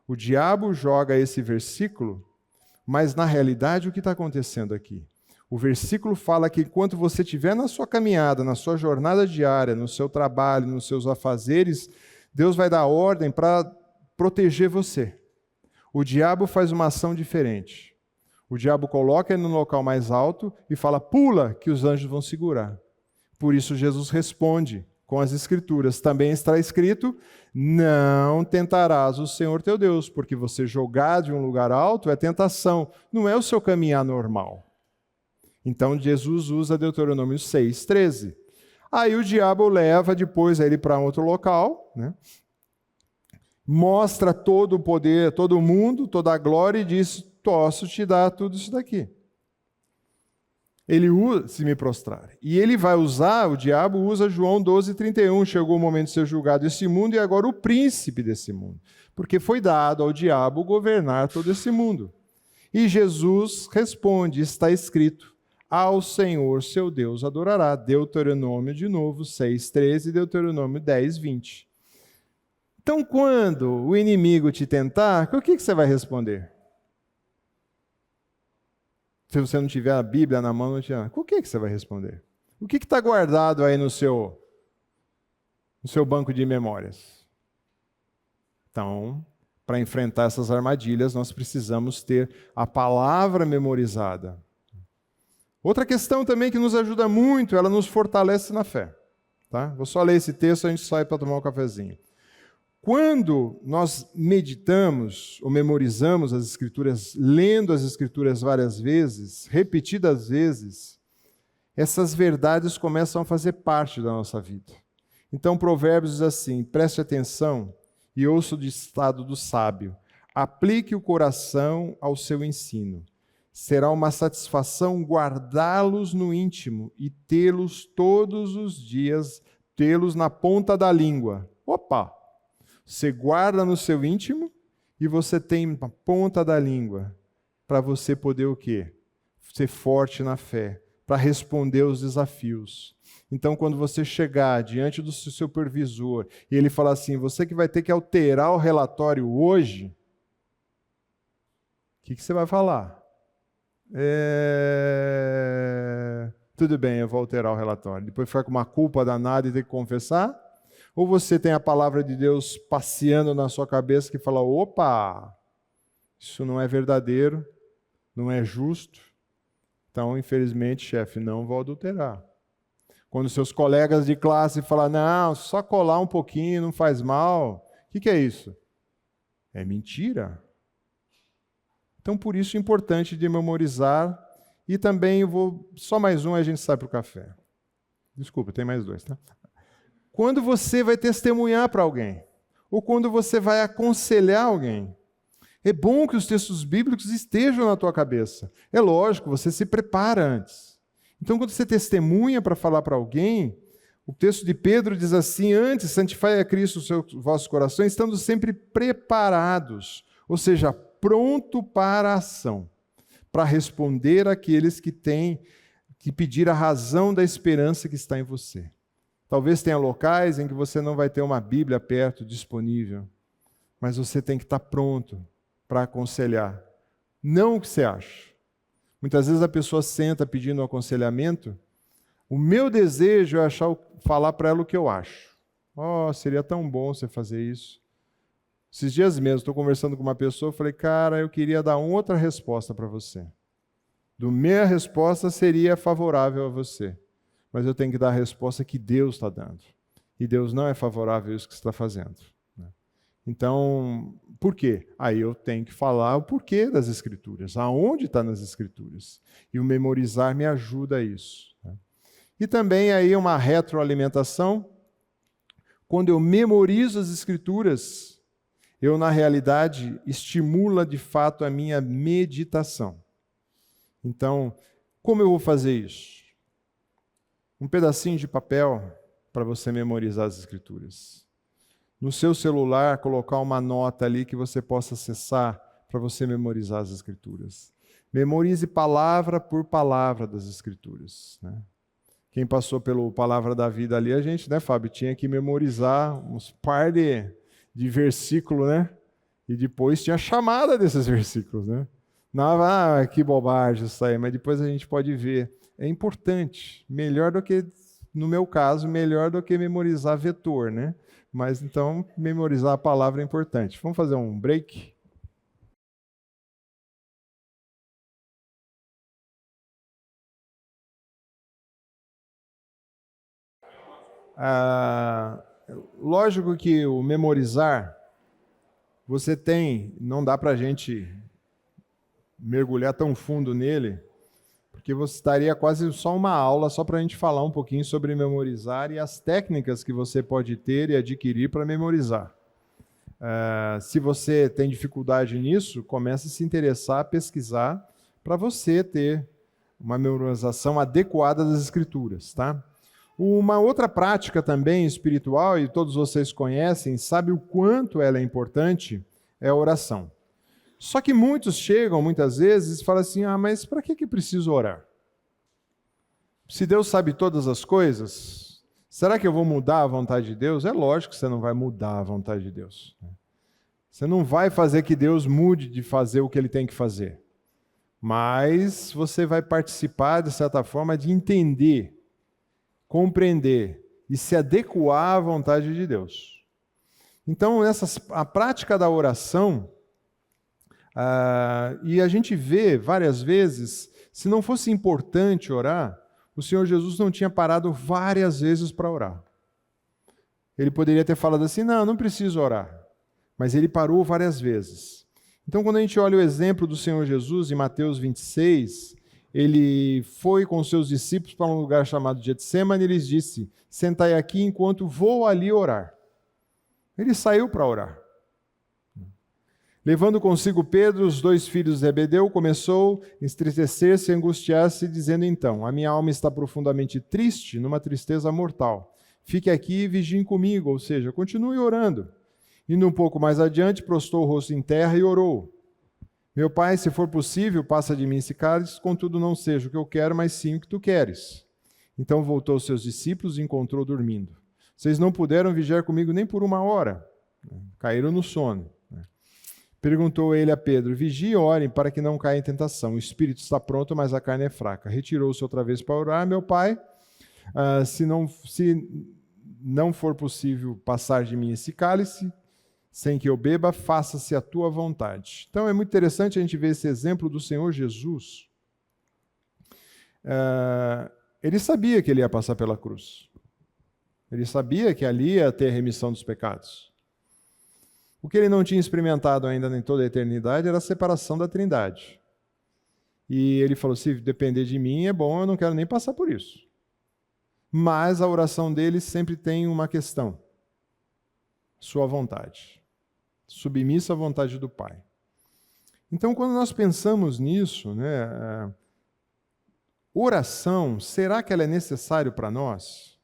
O diabo joga esse versículo, mas na realidade o que está acontecendo aqui? O versículo fala que enquanto você estiver na sua caminhada, na sua jornada diária, no seu trabalho, nos seus afazeres, Deus vai dar ordem para proteger você. O diabo faz uma ação diferente. O diabo coloca ele no local mais alto e fala, pula, que os anjos vão segurar. Por isso Jesus responde com as Escrituras. Também está escrito, não tentarás o Senhor teu Deus, porque você jogar de um lugar alto é tentação, não é o seu caminhar normal. Então Jesus usa Deuteronômio 6:13. Aí o diabo leva depois ele para um outro local, né? Mostra todo o poder, todo o mundo, toda a glória e diz, posso te dar tudo isso daqui. Ele usa, se me prostrar. E ele vai usar, o diabo usa João 12:31, chegou o momento de ser julgado esse mundo e agora o príncipe desse mundo. Porque foi dado ao diabo governar todo esse mundo. E Jesus responde, está escrito, ao Senhor seu Deus adorará. Deuteronômio de novo 6:13 e Deuteronômio 10:20. Então, quando o inimigo te tentar, o que você vai responder? Se você não tiver a Bíblia na mão, o que você vai responder? O que está guardado aí no seu banco de memórias? Então, para enfrentar essas armadilhas, nós precisamos ter a palavra memorizada. Outra questão também que nos ajuda muito, ela nos fortalece na fé. Tá? Vou só ler esse texto e a gente sai para tomar um cafezinho. Quando nós meditamos ou memorizamos as Escrituras, lendo as Escrituras várias vezes, repetidas vezes, essas verdades começam a fazer parte da nossa vida. Então, Provérbios diz assim, preste atenção e ouça o ditado do sábio. Aplique o coração ao seu ensino. Será uma satisfação guardá-los no íntimo e tê-los todos os dias, tê-los na ponta da língua. Opa! Você guarda no seu íntimo e você tem na ponta da língua para você poder o quê? Ser forte na fé, para responder aos desafios. Então, quando você chegar diante do seu supervisor e ele falar assim, você que vai ter que alterar o relatório hoje, o que você vai falar? Tudo bem, eu vou alterar o relatório. Depois ficar com uma culpa danada e ter que confessar? Ou você tem a palavra de Deus passeando na sua cabeça que fala, opa, isso não é verdadeiro, não é justo. Então, infelizmente, chefe, não vou adulterar. Quando seus colegas de classe falam, não, só colar um pouquinho, não faz mal. O que é isso? É mentira. Então, por isso é importante de memorizar. E também eu vou, só mais um, a gente sai para o café. Desculpa, tem mais dois, tá? Quando você vai testemunhar para alguém, ou quando você vai aconselhar alguém, é bom que os textos bíblicos estejam na tua cabeça. É lógico, você se prepara antes. Então, quando você testemunha para falar para alguém, o texto de Pedro diz assim, antes, santificai a Cristo os vossos corações, estando sempre preparados, ou seja, pronto para a ação, para responder àqueles que têm que pedir a razão da esperança que está em você. Talvez tenha locais em que você não vai ter uma Bíblia perto, disponível, mas você tem que estar pronto para aconselhar. Não o que você acha. Muitas vezes a pessoa senta pedindo um aconselhamento, o meu desejo é falar para ela o que eu acho. Seria tão bom você fazer isso. Esses dias mesmo, estou conversando com uma pessoa, eu falei, cara, eu queria dar outra resposta para você. Minha resposta seria favorável a você, mas eu tenho que dar a resposta que Deus está dando. E Deus não é favorável a isso que você está fazendo. Então, por quê? Aí eu tenho que falar o porquê das Escrituras, aonde está nas Escrituras. E o memorizar me ajuda a isso. E também aí uma retroalimentação. Quando eu memorizo as Escrituras, eu, na realidade, estimula de fato a minha meditação. Então, como eu vou fazer isso? Um pedacinho de papel para você memorizar as Escrituras. No seu celular, colocar uma nota ali que você possa acessar para você memorizar as Escrituras. Memorize palavra por palavra das Escrituras. Né? Quem passou pelo Palavra da Vida ali, a gente, né, Fábio, tinha que memorizar uns par de versículos, né? E depois tinha a chamada desses versículos, né? Não, que bobagem isso aí, mas depois a gente pode ver. É importante, melhor do que, no meu caso, melhor do que memorizar vetor, né? Mas então, memorizar a palavra é importante. Vamos fazer um break? Lógico que o memorizar, você tem, não dá para a gente mergulhar tão fundo nele, porque você estaria quase só uma aula só para a gente falar um pouquinho sobre memorizar e as técnicas que você pode ter e adquirir para memorizar. Se você tem dificuldade nisso, comece a se interessar, a pesquisar, para você ter uma memorização adequada das Escrituras, tá? Uma outra prática também espiritual, e todos vocês conhecem, sabe o quanto ela é importante, é a oração. Só que muitos chegam, muitas vezes, e falam assim, mas para que preciso orar? Se Deus sabe todas as coisas, será que eu vou mudar a vontade de Deus? É lógico que você não vai mudar a vontade de Deus. Você não vai fazer que Deus mude de fazer o que Ele tem que fazer. Mas você vai participar, de certa forma, de entender, compreender e se adequar à vontade de Deus. Então, a prática da oração, e a gente vê várias vezes, se não fosse importante orar, o Senhor Jesus não tinha parado várias vezes para orar. Ele poderia ter falado assim, não preciso orar. Mas ele parou várias vezes. Então, quando a gente olha o exemplo do Senhor Jesus em Mateus 26, ele foi com seus discípulos para um lugar chamado Getsêmani e lhes disse, sentai aqui enquanto vou ali orar. Ele saiu para orar. Levando consigo Pedro, os 2 filhos de Zebedeu, começou a entristecer-se e angustiar-se, dizendo então: a minha alma está profundamente triste, numa tristeza mortal. Fique aqui e vigiem comigo, ou seja, continue orando. Indo um pouco mais adiante, prostrou o rosto em terra e orou: meu pai, se for possível, passa de mim esse cálice, contudo não seja o que eu quero, mas sim o que tu queres. Então voltou aos seus discípulos e encontrou dormindo. Vocês não puderam vigiar comigo nem por 1 hora. Caíram no sono. Perguntou ele a Pedro: vigie e orem para que não caia em tentação. O espírito está pronto, mas a carne é fraca. Retirou-se outra vez para orar: meu pai, se não for possível passar de mim esse cálice, sem que eu beba, faça-se a tua vontade. Então é muito interessante a gente ver esse exemplo do Senhor Jesus. Ele sabia que ele ia passar pela cruz. Ele sabia que ali ia ter remissão dos pecados. O que ele não tinha experimentado ainda em toda a eternidade era a separação da Trindade. E ele falou: se depender de mim é bom, eu não quero nem passar por isso. Mas a oração dele sempre tem uma questão: sua vontade. Submissa à vontade do Pai. Então, quando nós pensamos nisso, oração, será que ela é necessária para nós?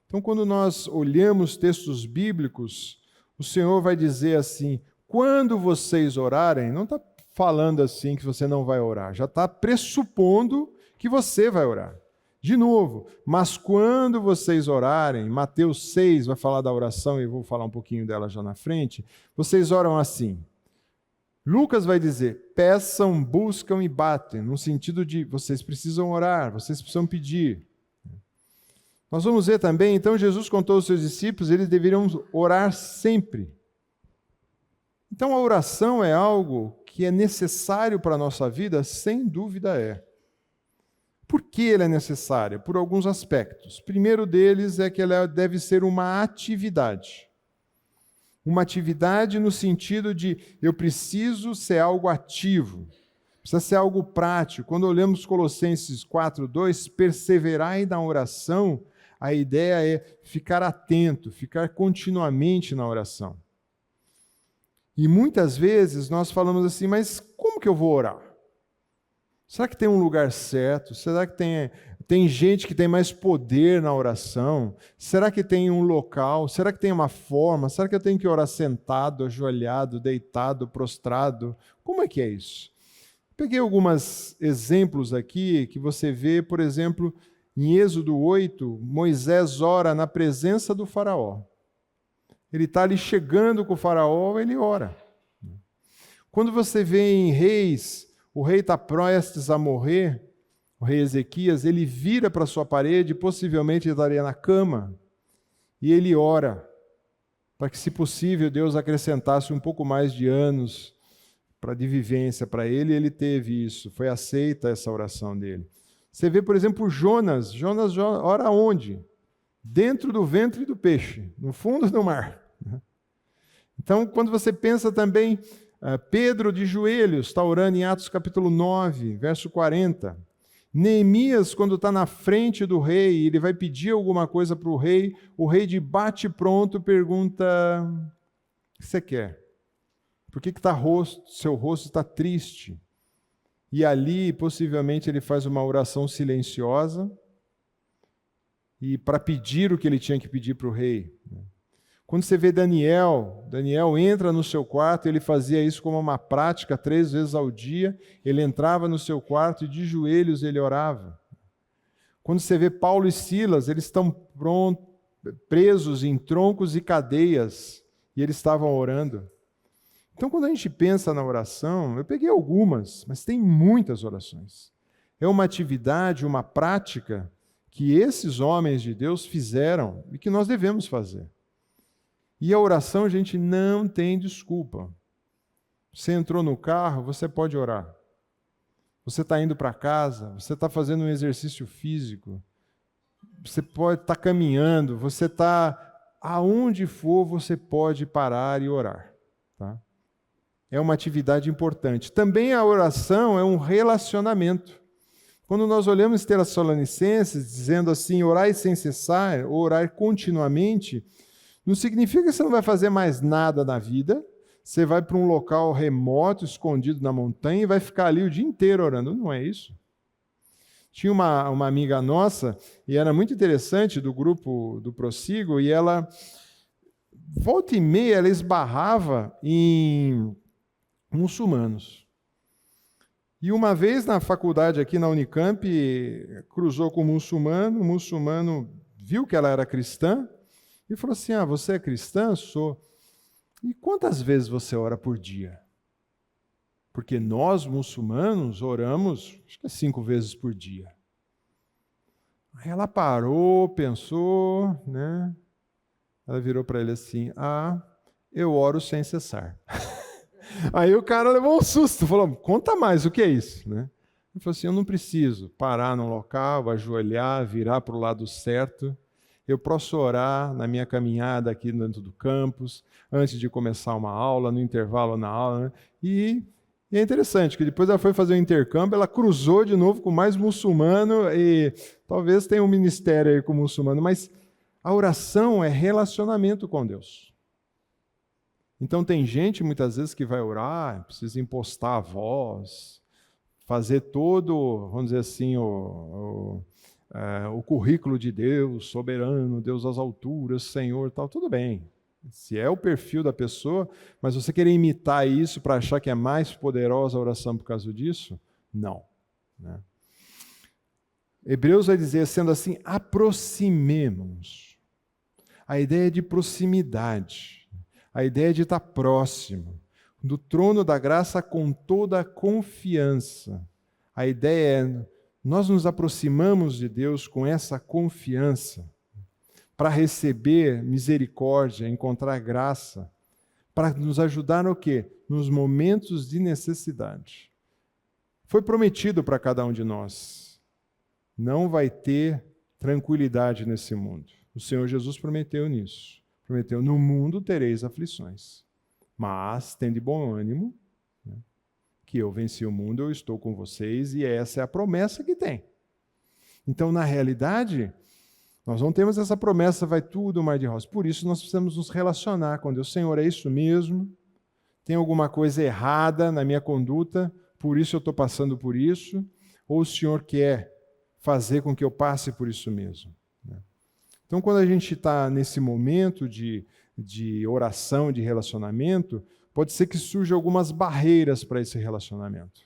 Então, quando nós olhamos textos bíblicos, o Senhor vai dizer assim: quando vocês orarem, não está falando assim que você não vai orar, já está pressupondo que você vai orar. De novo, mas quando vocês orarem, Mateus 6 vai falar da oração e eu vou falar um pouquinho dela já na frente, vocês oram assim. Lucas vai dizer: peçam, buscam e batem, no sentido de vocês precisam orar, vocês precisam pedir. Nós vamos ver também, então Jesus contou aos seus discípulos, eles deveriam orar sempre. Então a oração é algo que é necessário para a nossa vida? Sem dúvida é. Por que ela é necessária? Por alguns aspectos. O primeiro deles é que ela deve ser uma atividade. Uma atividade no sentido de eu preciso ser algo ativo. Precisa ser algo prático. Quando olhamos Colossenses 4:2, perseverai na oração, a ideia é ficar atento, ficar continuamente na oração. E muitas vezes nós falamos assim: mas como que eu vou orar? Será que tem um lugar certo? Será que tem gente que tem mais poder na oração? Será que tem um local? Será que tem uma forma? Será que eu tenho que orar sentado, ajoelhado, deitado, prostrado? Como é que é isso? Peguei alguns exemplos aqui que você vê, por exemplo, em Êxodo 8, Moisés ora na presença do faraó. Ele está ali chegando com o faraó, ele ora. Quando você vê em Reis, o rei está prestes a morrer, o rei Ezequias, ele vira para a sua parede, possivelmente ele estaria na cama, e ele ora, para que, se possível, Deus acrescentasse um pouco mais de anos de vivência para ele, e ele teve isso, foi aceita essa oração dele. Você vê, por exemplo, Jonas ora onde? Dentro do ventre do peixe, no fundo do mar. Então, quando você pensa também, Pedro de joelhos, está orando em Atos capítulo 9, verso 40. Neemias, quando está na frente do rei, ele vai pedir alguma coisa para o rei de bate-pronto pergunta: o que você quer? Por que seu rosto está triste? E ali, possivelmente, ele faz uma oração silenciosa e para pedir o que ele tinha que pedir para o rei. Quando você vê Daniel entra no seu quarto, ele fazia isso como uma prática 3 vezes ao dia, ele entrava no seu quarto e de joelhos ele orava. Quando você vê Paulo e Silas, eles estão presos em troncos e cadeias, e eles estavam orando. Então, quando a gente pensa na oração, eu peguei algumas, mas tem muitas orações. É uma atividade, uma prática que esses homens de Deus fizeram e que nós devemos fazer. E a oração, gente, não tem desculpa. Você entrou no carro, você pode orar. Você está indo para casa, você está fazendo um exercício físico, você pode estar caminhando, você está aonde for, você pode parar e orar. Tá? É uma atividade importante. Também a oração é um relacionamento. Quando nós olhamos Tessalonicenses, dizendo assim, orai sem cessar, ou orar continuamente, não significa que você não vai fazer mais nada na vida, você vai para um local remoto, escondido na montanha, e vai ficar ali o dia inteiro orando. Não é isso. Tinha uma amiga nossa, e era muito interessante, do grupo do Prossigo, e ela, volta e meia, ela esbarrava em muçulmanos. E uma vez na faculdade aqui na Unicamp, cruzou com um muçulmano, o muçulmano viu que ela era cristã, e falou assim, você é cristã? Sou. E quantas vezes você ora por dia? Porque nós, muçulmanos, oramos, acho que 5 vezes por dia. Aí ela parou, pensou, né? Ela virou para ele assim, eu oro sem cessar. Aí o cara levou um susto, falou, conta mais, o que é isso? Né? Ele falou assim, eu não preciso parar num local, ajoelhar, virar para o lado certo. Eu posso orar na minha caminhada aqui dentro do campus, antes de começar uma aula, no intervalo na aula, né? E é interessante que depois ela foi fazer o intercâmbio, ela cruzou de novo com mais muçulmano e talvez tenha um ministério aí com muçulmano, mas a oração é relacionamento com Deus. Então tem gente muitas vezes que vai orar, precisa impostar a voz, fazer todo, vamos dizer assim, o currículo de Deus, soberano, Deus das alturas, Senhor, tal, tudo bem. Se é o perfil da pessoa, mas você querer imitar isso para achar que é mais poderosa a oração por causa disso? Não. Né? Hebreus vai dizer, sendo assim, aproximemo-nos. A ideia de proximidade, a ideia de estar próximo, do trono da graça com toda a confiança. A ideia é, nós nos aproximamos de Deus com essa confiança, para receber misericórdia, encontrar graça, para nos ajudar no quê? Nos momentos de necessidade. Foi prometido para cada um de nós. Não vai ter tranquilidade nesse mundo. O Senhor Jesus prometeu nisso. Prometeu, no mundo tereis aflições. Mas, tende bom ânimo, né? Que eu venci o mundo, eu estou com vocês, e essa é a promessa que tem. Então, na realidade, nós não temos essa promessa, vai tudo mar de rosa. Por isso, nós precisamos nos relacionar com Deus. Senhor, é isso mesmo? Tem alguma coisa errada na minha conduta? Por isso eu estou passando por isso? Ou o Senhor quer fazer com que eu passe por isso mesmo? Então, quando a gente está nesse momento de oração, de relacionamento, pode ser que surjam algumas barreiras para esse relacionamento.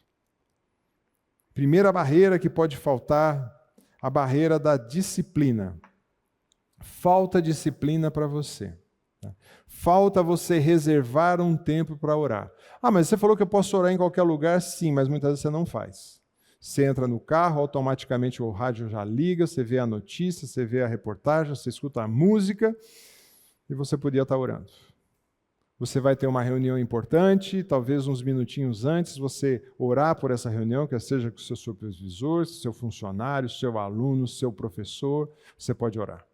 Primeira barreira que pode faltar, a barreira da disciplina. Falta disciplina para você. Falta você reservar um tempo para orar. Mas você falou que eu posso orar em qualquer lugar? Sim, mas muitas vezes você não faz. Você entra no carro, automaticamente o rádio já liga, você vê a notícia, você vê a reportagem, você escuta a música e você podia estar orando. Você vai ter uma reunião importante, talvez uns minutinhos antes você orar por essa reunião, quer seja com o seu supervisor, seu funcionário, seu aluno, seu professor, você pode orar.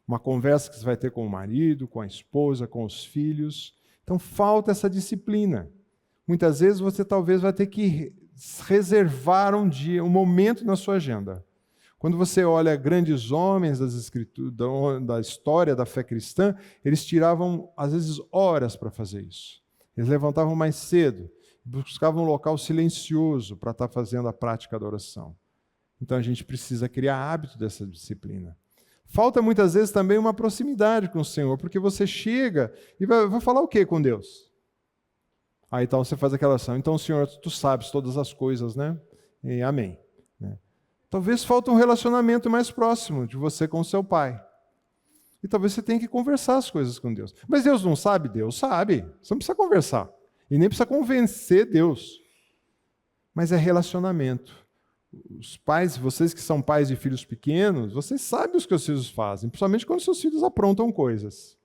Uma conversa que você vai ter com o marido, com a esposa, com os filhos. Então falta essa disciplina. Muitas vezes você talvez vai ter que reservar um dia, um momento na sua agenda. Quando você olha grandes homens da história da fé cristã, eles tiravam, às vezes, horas para fazer isso. Eles levantavam mais cedo, buscavam um local silencioso para estar fazendo a prática da oração. Então a gente precisa criar hábito dessa disciplina. Falta muitas vezes também uma proximidade com o Senhor, porque você chega e vai falar o quê com Deus? Então você faz aquela oração, então Senhor, tu sabes todas as coisas, né? E amém. Talvez falte um relacionamento mais próximo de você com o seu pai. E talvez você tenha que conversar as coisas com Deus. Mas Deus não sabe? Deus sabe. Você não precisa conversar. E nem precisa convencer Deus. Mas é relacionamento. Os pais, vocês que são pais de filhos pequenos, vocês sabem os que os filhos fazem, principalmente quando seus filhos aprontam coisas.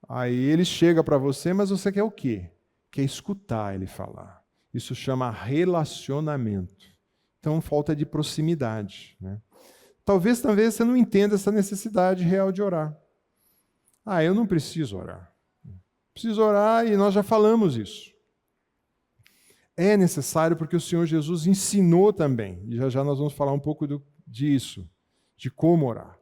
Aí ele chega para você, mas você quer o quê? Quer escutar ele falar. Isso chama relacionamento. Então, falta de proximidade. Né? Talvez você não entenda essa necessidade real de orar. Eu não preciso orar. Preciso orar e nós já falamos isso. É necessário porque o Senhor Jesus ensinou também. E já nós vamos falar um pouco disso, de como orar.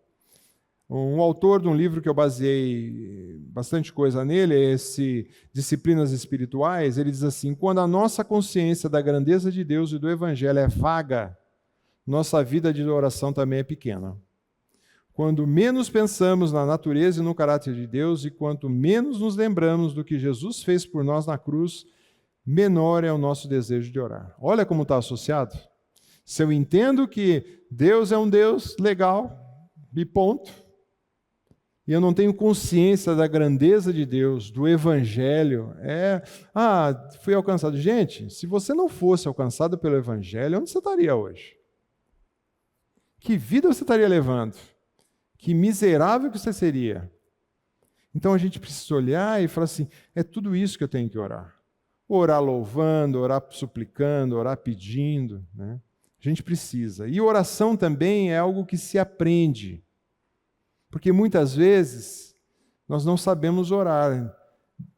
Um autor de um livro que eu baseei bastante coisa nele, é esse Disciplinas Espirituais, ele diz assim: quando a nossa consciência da grandeza de Deus e do Evangelho é vaga, nossa vida de oração também é pequena. Quando menos pensamos na natureza e no caráter de Deus e quanto menos nos lembramos do que Jesus fez por nós na cruz, menor é o nosso desejo de orar. Olha como está associado. Se eu entendo que Deus é um Deus legal, e ponto, e eu não tenho consciência da grandeza de Deus, do Evangelho, fui alcançado. Gente, se você não fosse alcançado pelo Evangelho, onde você estaria hoje? Que vida você estaria levando? Que miserável que você seria. Então a gente precisa olhar e falar assim, é tudo isso que eu tenho que orar. Orar louvando, orar suplicando, orar pedindo, né? A gente precisa. E oração também é algo que se aprende. Porque muitas vezes nós não sabemos orar.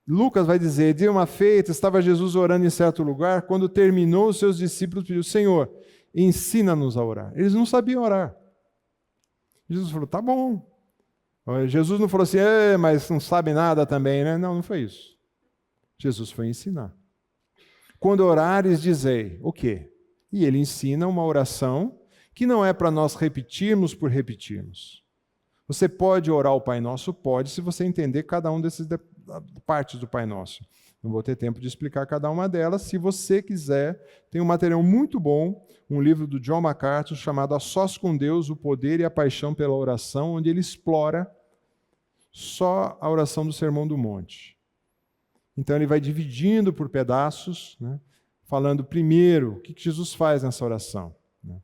Lucas vai dizer, de uma feita estava Jesus orando em certo lugar, quando terminou, os seus discípulos pediram, Senhor, ensina-nos a orar. Eles não sabiam orar. Jesus falou, tá bom. Jesus não falou assim, mas não sabe nada também, né? Não foi isso. Jesus foi ensinar. Quando orares, dizei, o quê? E ele ensina uma oração que não é para nós repetirmos por repetirmos. Você pode orar o Pai Nosso? Pode, se você entender cada uma dessas partes do Pai Nosso. Não vou ter tempo de explicar cada uma delas. Se você quiser, tem um material muito bom, um livro do John MacArthur chamado A Sós com Deus, o Poder e a Paixão pela Oração, onde ele explora só a oração do Sermão do Monte. Então ele vai dividindo por pedaços, né, falando primeiro o que Jesus faz nessa oração. Né?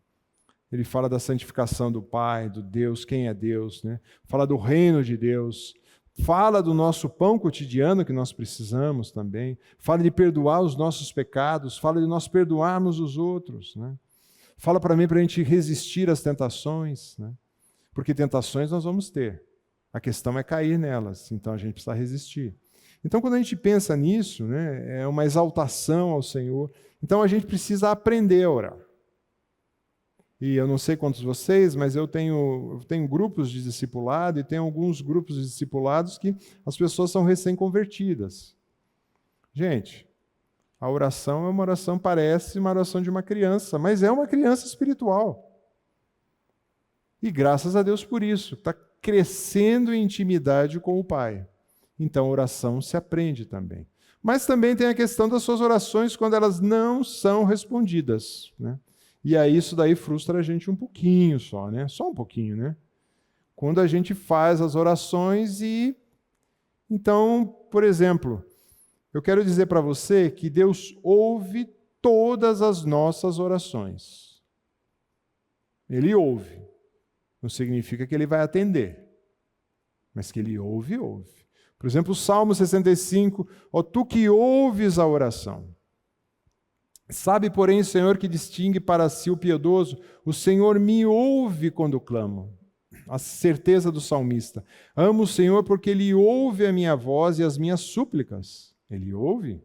Ele fala da santificação do Pai, do Deus, quem é Deus, né? Fala do reino de Deus, fala do nosso pão cotidiano que nós precisamos também, fala de perdoar os nossos pecados, fala de nós perdoarmos os outros, né? Fala para mim para a gente resistir às tentações, né? Porque tentações nós vamos ter, a questão é cair nelas, então a gente precisa resistir. Então quando a gente pensa nisso, né, é uma exaltação ao Senhor, então a gente precisa aprender a orar. E eu não sei quantos de vocês, mas eu tenho grupos de discipulado e tenho alguns grupos de discipulados que as pessoas são recém-convertidas. Gente, a oração é uma oração, parece uma oração de uma criança, mas é uma criança espiritual. E graças a Deus por isso, está crescendo em intimidade com o Pai. Então a oração se aprende também. Mas também tem a questão das suas orações quando elas não são respondidas, né? E aí isso daí frustra a gente um pouquinho só, né? Só um pouquinho, né? Quando a gente faz as orações e... Então, por exemplo, eu quero dizer para você que Deus ouve todas as nossas orações. Ele ouve. Não significa que Ele vai atender, mas que Ele ouve, ouve. Por exemplo, o Salmo 65, ó tu que ouves a oração. Sabe, porém, Senhor, que distingue para si o piedoso, o Senhor me ouve quando clamo. A certeza do salmista. Amo o Senhor porque Ele ouve a minha voz e as minhas súplicas. Ele ouve.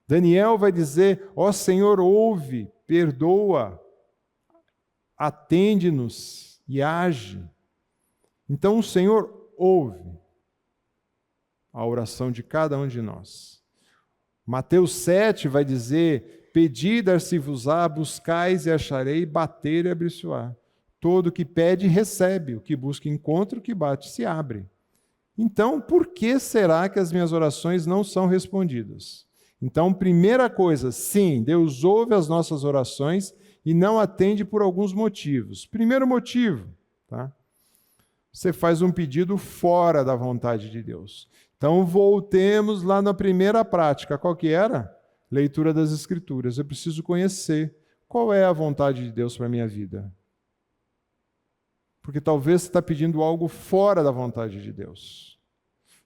Daniel vai dizer, ó Senhor, ouve, perdoa, atende-nos e age. Então o Senhor ouve a oração de cada um de nós. Mateus 7 vai dizer, pedi, dar-se-vos-á, buscais e acharei, bater e abrir-se-á. Todo que pede, recebe, o que busca, encontra, o que bate, se abre. Então, por que será que as minhas orações não são respondidas? Então, primeira coisa, sim, Deus ouve as nossas orações e não atende por alguns motivos. Primeiro motivo, tá? Você faz um pedido fora da vontade de Deus. Então, voltemos lá na primeira prática. Qual que era? Leitura das Escrituras. Eu preciso conhecer qual é a vontade de Deus para a minha vida. Porque talvez você está pedindo algo fora da vontade de Deus.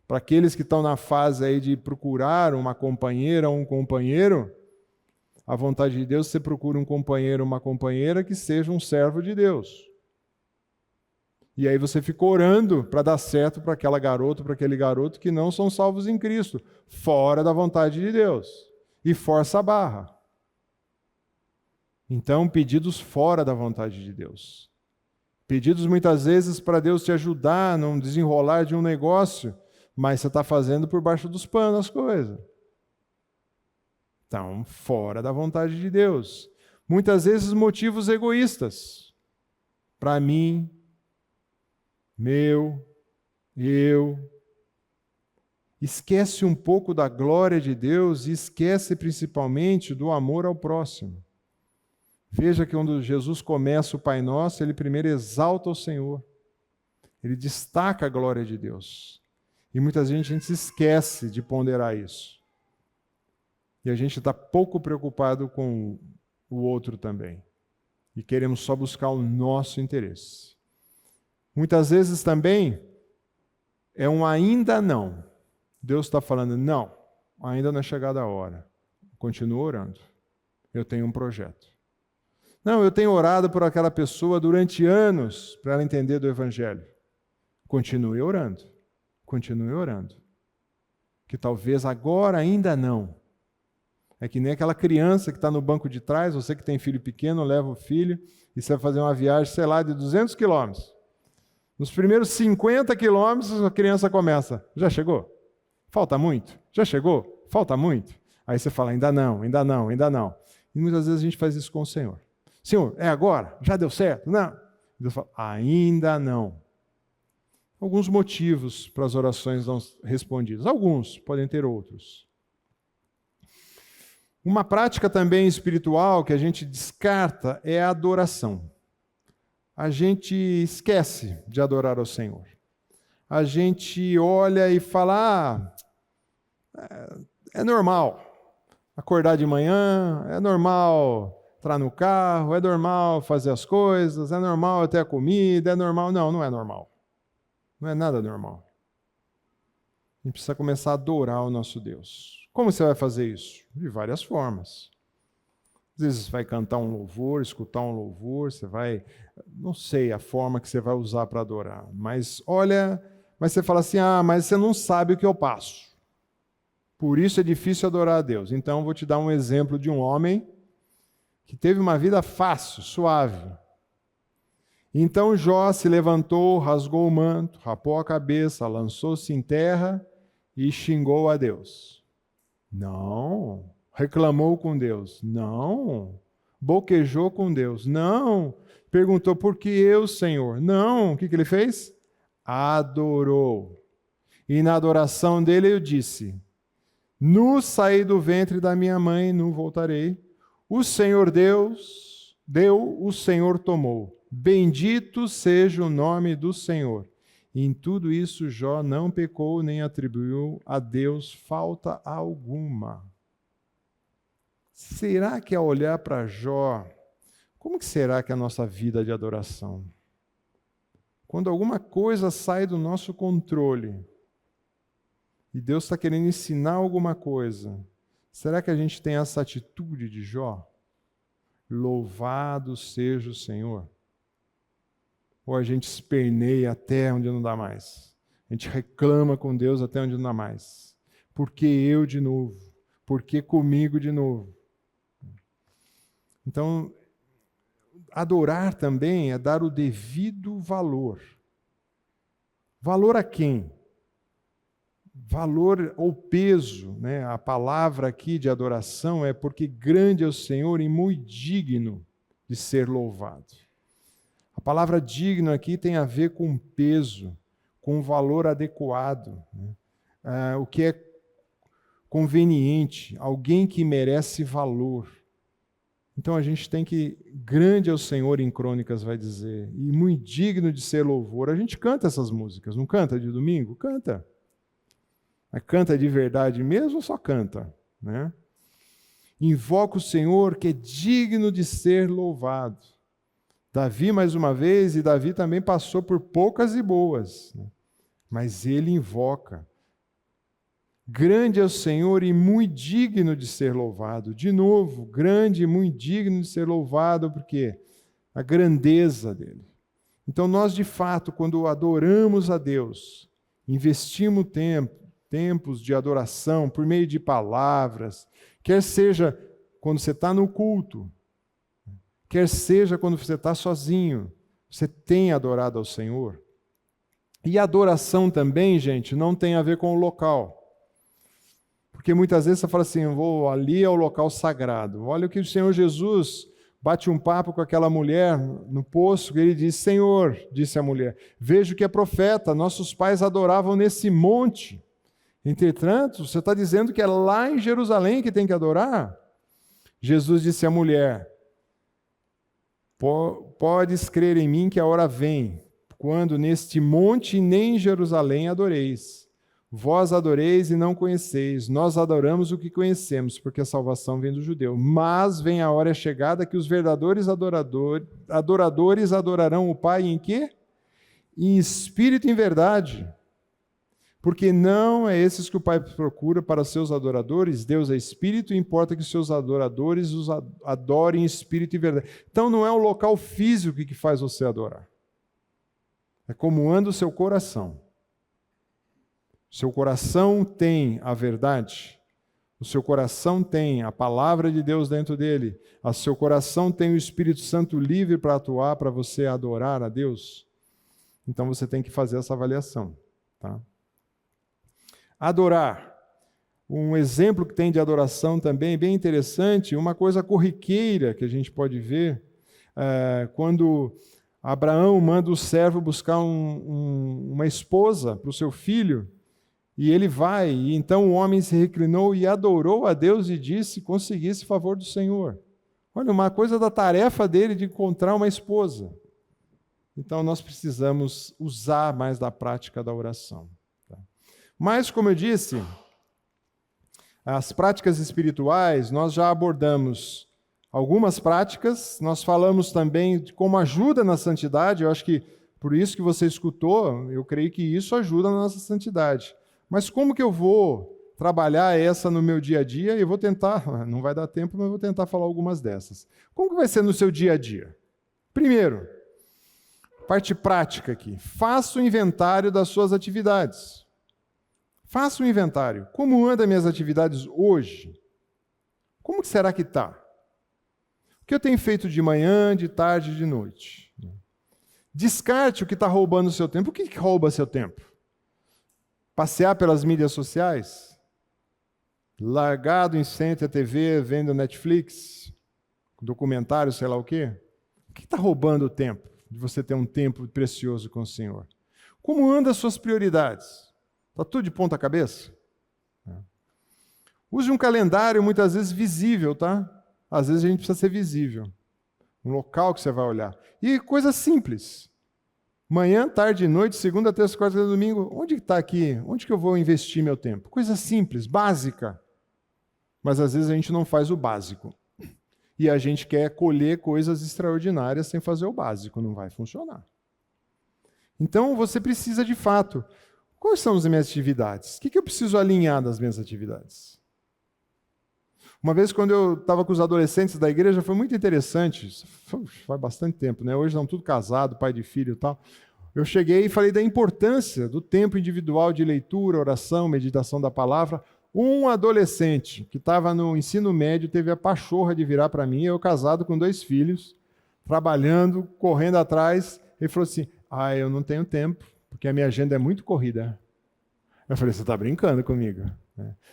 Para aqueles que estão na fase aí de procurar uma companheira ou um companheiro, a vontade de Deus, você procura um companheiro ou uma companheira que seja um servo de Deus. E aí você fica orando para dar certo para aquela garota, para aquele garoto que não são salvos em Cristo, fora da vontade de Deus. E força a barra. Então, pedidos fora da vontade de Deus. Pedidos muitas vezes para Deus te ajudar no desenrolar de um negócio, mas você está fazendo por baixo dos panos as coisas. Então, fora da vontade de Deus. Muitas vezes motivos egoístas. Para mim, meu, eu. Esquece um pouco da glória de Deus e esquece principalmente do amor ao próximo. Veja que quando Jesus começa o Pai Nosso, ele primeiro exalta o Senhor. Ele destaca a glória de Deus. E muitas vezes a gente se esquece de ponderar isso. E a gente está pouco preocupado com o outro também. E queremos só buscar o nosso interesse. Muitas vezes também é um ainda não. Deus está falando, não, ainda não é chegada a hora. Continua orando. Eu tenho um projeto. Não, eu tenho orado por aquela pessoa durante anos para ela entender do Evangelho. Continue orando. Continue orando. Que talvez agora ainda não. É que nem aquela criança que está no banco de trás, você que tem filho pequeno, leva o filho e você vai fazer uma viagem, sei lá, de 200 quilômetros. Nos primeiros 50 quilômetros a criança começa, já chegou? Falta muito? Já chegou? Falta muito? Aí você fala, ainda não, ainda não, ainda não. E muitas vezes a gente faz isso com o Senhor. Senhor, é agora? Já deu certo? Não. Deus fala, ainda não. Alguns motivos para as orações não respondidas. Alguns, podem ter outros. Uma prática também espiritual que a gente descarta é a adoração. A gente esquece de adorar ao Senhor. A gente olha e fala, é normal acordar de manhã, é normal entrar no carro, é normal fazer as coisas, é normal ter a comida, é normal. Não, não é normal. Não é nada normal. A gente precisa começar a adorar o nosso Deus. Como você vai fazer isso? De várias formas. Às vezes você vai cantar um louvor, escutar um louvor, você vai, não sei a forma que você vai usar para adorar, mas olha, mas você fala assim, mas você não sabe o que eu passo. Por isso é difícil adorar a Deus. Então eu vou te dar um exemplo de um homem que teve uma vida fácil, suave. Então Jó se levantou, rasgou o manto, rapou a cabeça, lançou-se em terra e xingou a Deus. Não. Reclamou com Deus. Não. Boquejou com Deus. Não. Perguntou, por que eu, Senhor? Não. O que ele fez? Adorou. E na adoração dele eu disse, nu saí do ventre da minha mãe, nu voltarei. O Senhor Deus deu, o Senhor tomou. Bendito seja o nome do Senhor. E em tudo isso Jó não pecou nem atribuiu a Deus falta alguma. Será que ao olhar para Jó, como que será que é a nossa vida de adoração? Quando alguma coisa sai do nosso controle e Deus está querendo ensinar alguma coisa, será que a gente tem essa atitude de Jó? Louvado seja o Senhor. Ou a gente esperneia até onde não dá mais. A gente reclama com Deus até onde não dá mais. Por que eu de novo? Por que comigo de novo? Então, adorar também é dar o devido valor. Valor a quem? Valor ou peso, né? A palavra aqui de adoração é porque grande é o Senhor e muito digno de ser louvado. A palavra digno aqui tem a ver com peso, com valor adequado, né? O que é conveniente, alguém que merece valor. Então a gente tem que, grande é o Senhor em Crônicas vai dizer, e muito digno de ser louvor. A gente canta essas músicas, não canta de domingo? Canta. Mas canta de verdade mesmo ou só canta? Né? Invoca o Senhor que é digno de ser louvado. Davi, mais uma vez, e Davi também passou por poucas e boas, né? Mas ele invoca. Grande é o Senhor e muito digno de ser louvado. De novo, grande e muito digno de ser louvado, porque a grandeza dele. Então nós, de fato, quando adoramos a Deus, investimos tempos de adoração por meio de palavras, quer seja quando você está no culto, quer seja quando você está sozinho, Você tem adorado ao Senhor? E adoração também, gente, não tem a ver com o local. Porque muitas vezes você fala assim, eu vou ali ao local sagrado. Olha o que o Senhor Jesus bate um papo com aquela mulher no poço, e ele diz, Senhor, disse a mulher, vejo que é profeta, nossos pais adoravam nesse monte. Entretanto, você está dizendo que é lá em Jerusalém que tem que adorar? Jesus disse à mulher, podes crer em mim que a hora vem, quando neste monte nem em Jerusalém adoreis. Vós adoreis e não conheceis, nós adoramos o que conhecemos, porque a salvação vem do judeu. Mas vem a hora chegada que os verdadeiros adoradores adorarão o Pai em quê? Em espírito e em verdade. Porque não é esses que o Pai procura para seus adoradores, Deus é espírito e importa que seus adoradores os adorem em espírito e verdade. Então não é o local físico que faz você adorar. É como anda o seu coração. Seu coração tem a verdade, o seu coração tem a palavra de Deus dentro dele, o seu coração tem o Espírito Santo livre para atuar, para você adorar a Deus. Então você tem que fazer essa avaliação. Tá? Adorar. Um exemplo que tem de adoração também, bem interessante, uma coisa corriqueira que a gente pode ver, quando Abraão manda o servo buscar uma esposa para o seu filho, e ele vai, e então o homem se reclinou e adorou a Deus e disse, consegui esse favor do Senhor. Olha, uma coisa da tarefa dele de encontrar uma esposa. Então nós precisamos usar mais da prática da oração. Tá? Mas, como eu disse, as práticas espirituais, nós já abordamos algumas práticas, nós falamos também de como ajuda na santidade, eu acho que por isso que você escutou, eu creio que isso ajuda na nossa santidade. Mas como que eu vou trabalhar essa no meu dia a dia? Eu vou tentar, não vai dar tempo, mas eu vou tentar falar algumas dessas. Como que vai ser no seu dia a dia? Primeiro, parte prática aqui. Faça o inventário das suas atividades. Faça o inventário. Como andam minhas atividades hoje? Como que será que está? O que eu tenho feito de manhã, de tarde, de noite? Descarte o que está roubando o seu tempo. O que rouba seu tempo? Passear pelas mídias sociais? Largado em frente à TV, vendo Netflix? Documentário, sei lá o quê? O que está roubando o tempo de você ter um tempo precioso com o Senhor? Como andam as suas prioridades? Está tudo de ponta cabeça? Use um calendário muitas vezes visível, tá? Às vezes a gente precisa ser visível. Um local que você vai olhar. E coisas simples. Manhã, tarde e noite, segunda, terça, quarta, domingo. Onde está aqui? Onde que eu vou investir meu tempo? Coisa simples, básica. Mas às vezes a gente não faz o básico. E a gente quer colher coisas extraordinárias sem fazer o básico. Não vai funcionar. Então você precisa de fato. Quais são as minhas atividades? O que eu preciso alinhar das minhas atividades? Uma vez, quando eu estava com os adolescentes da igreja, foi muito interessante. Faz bastante tempo, né? Hoje estão tudo casados, pai de filho e tal. Eu cheguei e falei da importância do tempo individual de leitura, oração, meditação da palavra. Um adolescente que estava no ensino médio teve a pachorra de virar para mim, eu casado com 2 filhos, trabalhando, correndo atrás. Ele falou assim, eu não tenho tempo, porque a minha agenda é muito corrida. Eu falei, você está brincando comigo?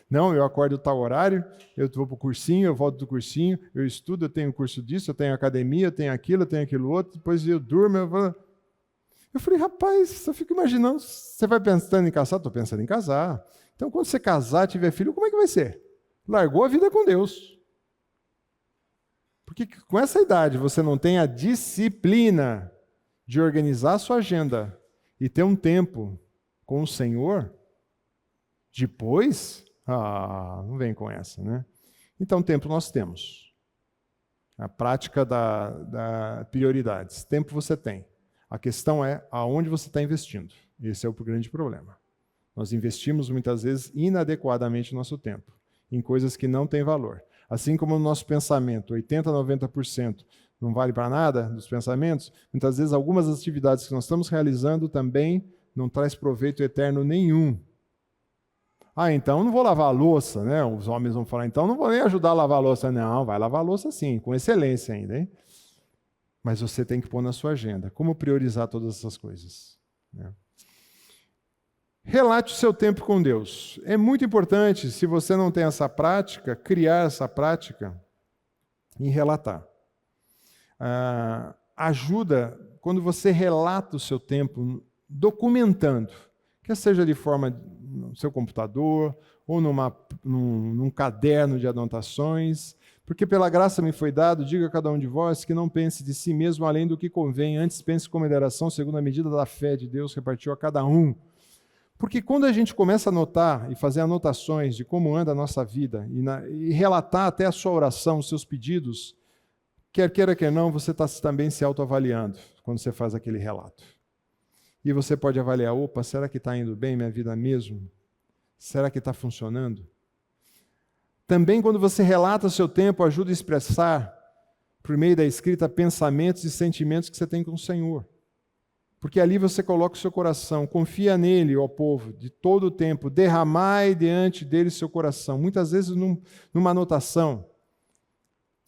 Não, eu acordo tal horário, eu vou para o cursinho, eu volto do cursinho, eu estudo, eu tenho curso disso, eu tenho academia, eu tenho aquilo outro, depois eu durmo. Eu falei, rapaz, eu fico imaginando, você vai pensando em casar? Estou pensando em casar. Então, quando você casar, tiver filho, como é que vai ser? Largou a vida com Deus. Porque com essa idade você não tem a disciplina de organizar a sua agenda e ter um tempo com o Senhor. Depois, não vem com essa, né? Então, tempo nós temos. A prática da prioridades. Tempo você tem. A questão é aonde você está investindo. Esse é o grande problema. Nós investimos muitas vezes inadequadamente o nosso tempo em coisas que não têm valor. Assim como o nosso pensamento, 80%, 90% não vale para nada dos pensamentos, muitas vezes algumas atividades que nós estamos realizando também não traz proveito eterno nenhum. Então não vou lavar a louça, né? Os homens vão falar, então não vou nem ajudar a lavar a louça. Não, vai lavar a louça sim, com excelência ainda, hein? Mas você tem que pôr na sua agenda. Como priorizar todas essas coisas? Né? Relate o seu tempo com Deus. É muito importante, se você não tem essa prática, criar essa prática em relatar. Ajuda quando você relata o seu tempo documentando, quer seja de forma no seu computador ou num caderno de anotações, porque pela graça me foi dado, diga a cada um de vós que não pense de si mesmo além do que convém, antes pense com moderação segundo a medida da fé de Deus que repartiu a cada um. Porque quando a gente começa a anotar e fazer anotações de como anda a nossa vida e relatar até a sua oração, os seus pedidos, quer queira, quer não, você está também se autoavaliando quando você faz aquele relato. E você pode avaliar, opa, será que está indo bem minha vida mesmo? Será que está funcionando? Também quando você relata o seu tempo, ajuda a expressar, por meio da escrita, pensamentos e sentimentos que você tem com o Senhor. Porque ali você coloca o seu coração, confia nele, ó povo, de todo o tempo, derramai diante dele seu coração. Muitas vezes numa anotação,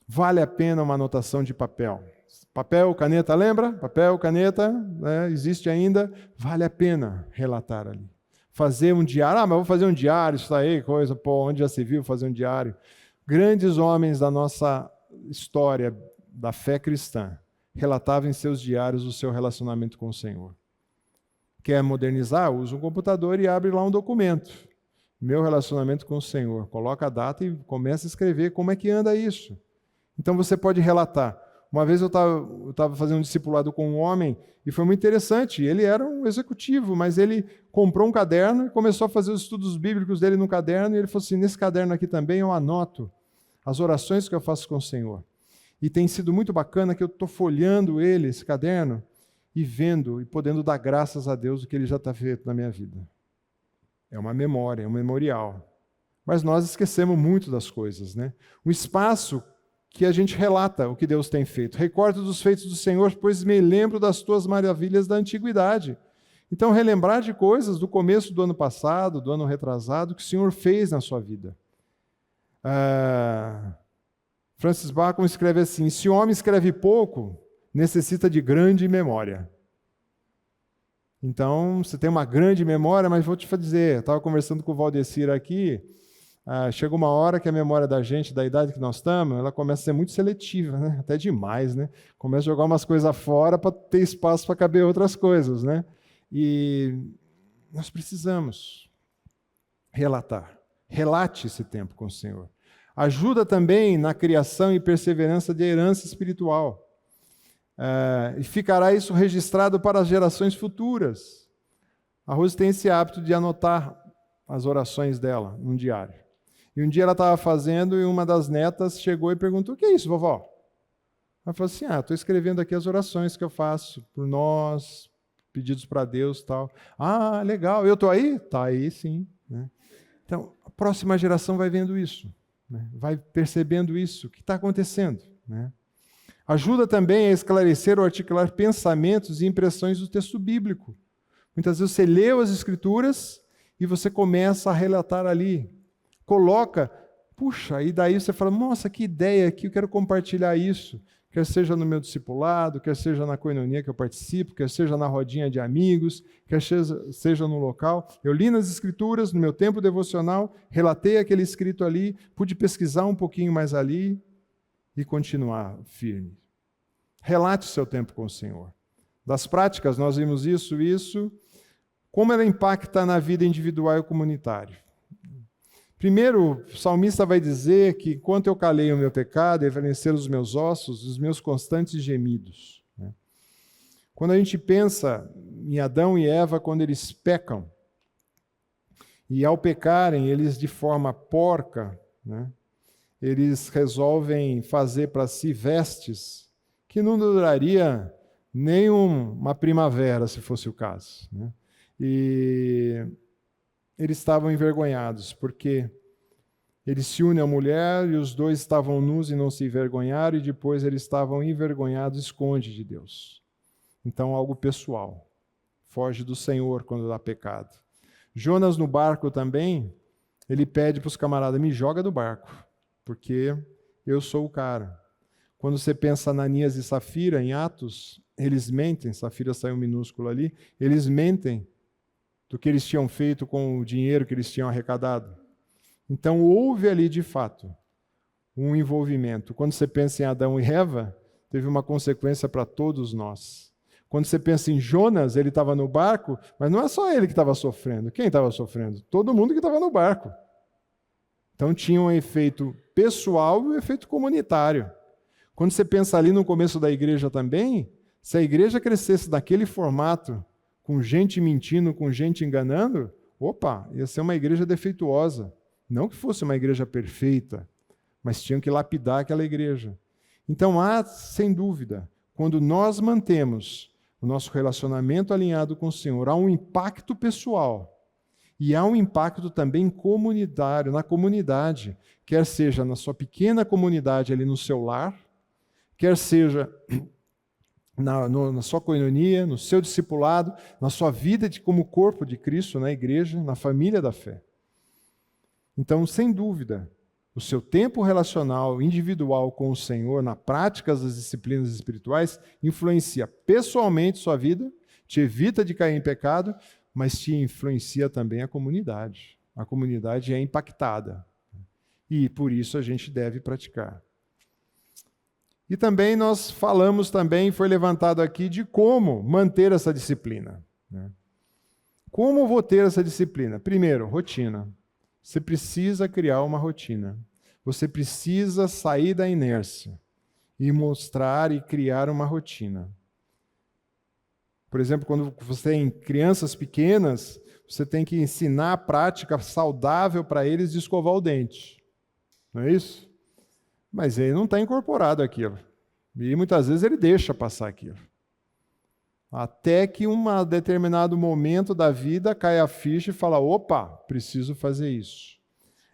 vale a pena uma anotação de papel. Papel, caneta, lembra? Papel, caneta, né? Existe ainda. Vale a pena relatar ali. Fazer um diário. Mas vou fazer um diário, isso aí, coisa, pô, onde já se viu fazer um diário? Grandes homens da nossa história, da fé cristã, relatavam em seus diários o seu relacionamento com o Senhor. Quer modernizar? Usa um computador e abre lá um documento. Meu relacionamento com o Senhor. Coloca a data e começa a escrever como é que anda isso. Então você pode relatar. Uma vez eu estava fazendo um discipulado com um homem e foi muito interessante. Ele era um executivo, mas ele comprou um caderno e começou a fazer os estudos bíblicos dele no caderno. E ele falou assim, nesse caderno aqui também eu anoto as orações que eu faço com o Senhor. E tem sido muito bacana que eu estou folheando esse caderno, e vendo e podendo dar graças a Deus do que Ele já está feito na minha vida. É uma memória, é um memorial. Mas nós esquecemos muito das coisas, né? Um espaço que a gente relata o que Deus tem feito. Recordo dos feitos do Senhor, pois me lembro das tuas maravilhas da antiguidade. Então, relembrar de coisas do começo do ano passado, do ano retrasado, que o Senhor fez na sua vida. Francis Bacon escreve assim, se o homem escreve pouco, necessita de grande memória. Então, você tem uma grande memória, mas vou te dizer, eu estava conversando com o Valdecir aqui, chega uma hora que a memória da gente, da idade que nós estamos, ela começa a ser muito seletiva, né? Até demais, né? Começa a jogar umas coisas fora para ter espaço para caber outras coisas, né? E nós precisamos relatar. Relate esse tempo com o Senhor. Ajuda também na criação e perseverança de herança espiritual. E ficará isso registrado para as gerações futuras. A Rose tem esse hábito de anotar as orações dela num diário. E um dia ela estava fazendo e uma das netas chegou e perguntou, o que é isso, vovó? Ela falou assim, estou escrevendo aqui as orações que eu faço por nós, pedidos para Deus e tal. Ah, legal, eu estou aí? Está aí, sim. Né? Então, a próxima geração vai vendo isso. Vai percebendo isso, o que está acontecendo. Né? Ajuda também a esclarecer ou articular pensamentos e impressões do texto bíblico. Muitas vezes você leu as Escrituras e você começa a relatar ali. Coloca, puxa, e daí você fala, nossa, que ideia aqui, eu quero compartilhar isso. Quer seja no meu discipulado, quer seja na coinonia que eu participo, quer seja na rodinha de amigos, quer seja no local. Eu li nas Escrituras, no meu tempo devocional, relatei aquele escrito ali, pude pesquisar um pouquinho mais ali e continuar firme. Relate o seu tempo com o Senhor. Das práticas, nós vimos isso, como ela impacta na vida individual e comunitária. Primeiro, o salmista vai dizer que enquanto eu calei o meu pecado, envelheceram os meus ossos, os meus constantes gemidos. Quando a gente pensa em Adão e Eva, quando eles pecam, e ao pecarem, eles de forma porca, eles resolvem fazer para si vestes que não duraria nem uma primavera, se fosse o caso. E eles estavam envergonhados, porque eles se unem à mulher e os dois estavam nus e não se envergonharam, e depois eles estavam envergonhados, esconde de Deus. Então, algo pessoal. Foge do Senhor quando dá pecado. Jonas no barco também, ele pede para os camaradas, me joga do barco, porque eu sou o cara. Quando você pensa Ananias e Safira em Atos, eles mentem, Safira saiu minúsculo ali, eles mentem do que eles tinham feito com o dinheiro que eles tinham arrecadado. Então houve ali de fato um envolvimento. Quando você pensa em Adão e Eva, teve uma consequência para todos nós. Quando você pensa em Jonas, ele estava no barco, mas não é só ele que estava sofrendo. Quem estava sofrendo? Todo mundo que estava no barco. Então tinha um efeito pessoal e um efeito comunitário. Quando você pensa ali no começo da igreja também, se a igreja crescesse daquele formato, com gente mentindo, com gente enganando, opa, ia ser uma igreja defeituosa. Não que fosse uma igreja perfeita, mas tinham que lapidar aquela igreja. Então há, sem dúvida, quando nós mantemos o nosso relacionamento alinhado com o Senhor, há um impacto pessoal e há um impacto também comunitário, na comunidade, quer seja na sua pequena comunidade ali no seu lar, quer seja na sua coinonia, no seu discipulado, na sua vida como corpo de Cristo, na igreja, na família da fé. Então, sem dúvida, o seu tempo relacional, individual com o Senhor, na prática das disciplinas espirituais, influencia pessoalmente sua vida, te evita de cair em pecado, mas te influencia também a comunidade. A comunidade é impactada. E por isso a gente deve praticar. E também nós falamos também, foi levantado aqui, de como manter essa disciplina. Como vou ter essa disciplina? Primeiro, rotina. Você precisa criar uma rotina. Você precisa sair da inércia e mostrar e criar uma rotina. Por exemplo, quando você tem crianças pequenas, você tem que ensinar a prática saudável para eles de escovar o dente. Não é isso? Mas ele não está incorporado aquilo. E muitas vezes ele deixa passar aquilo. Até que um determinado momento da vida cai a ficha e fala, opa, preciso fazer isso.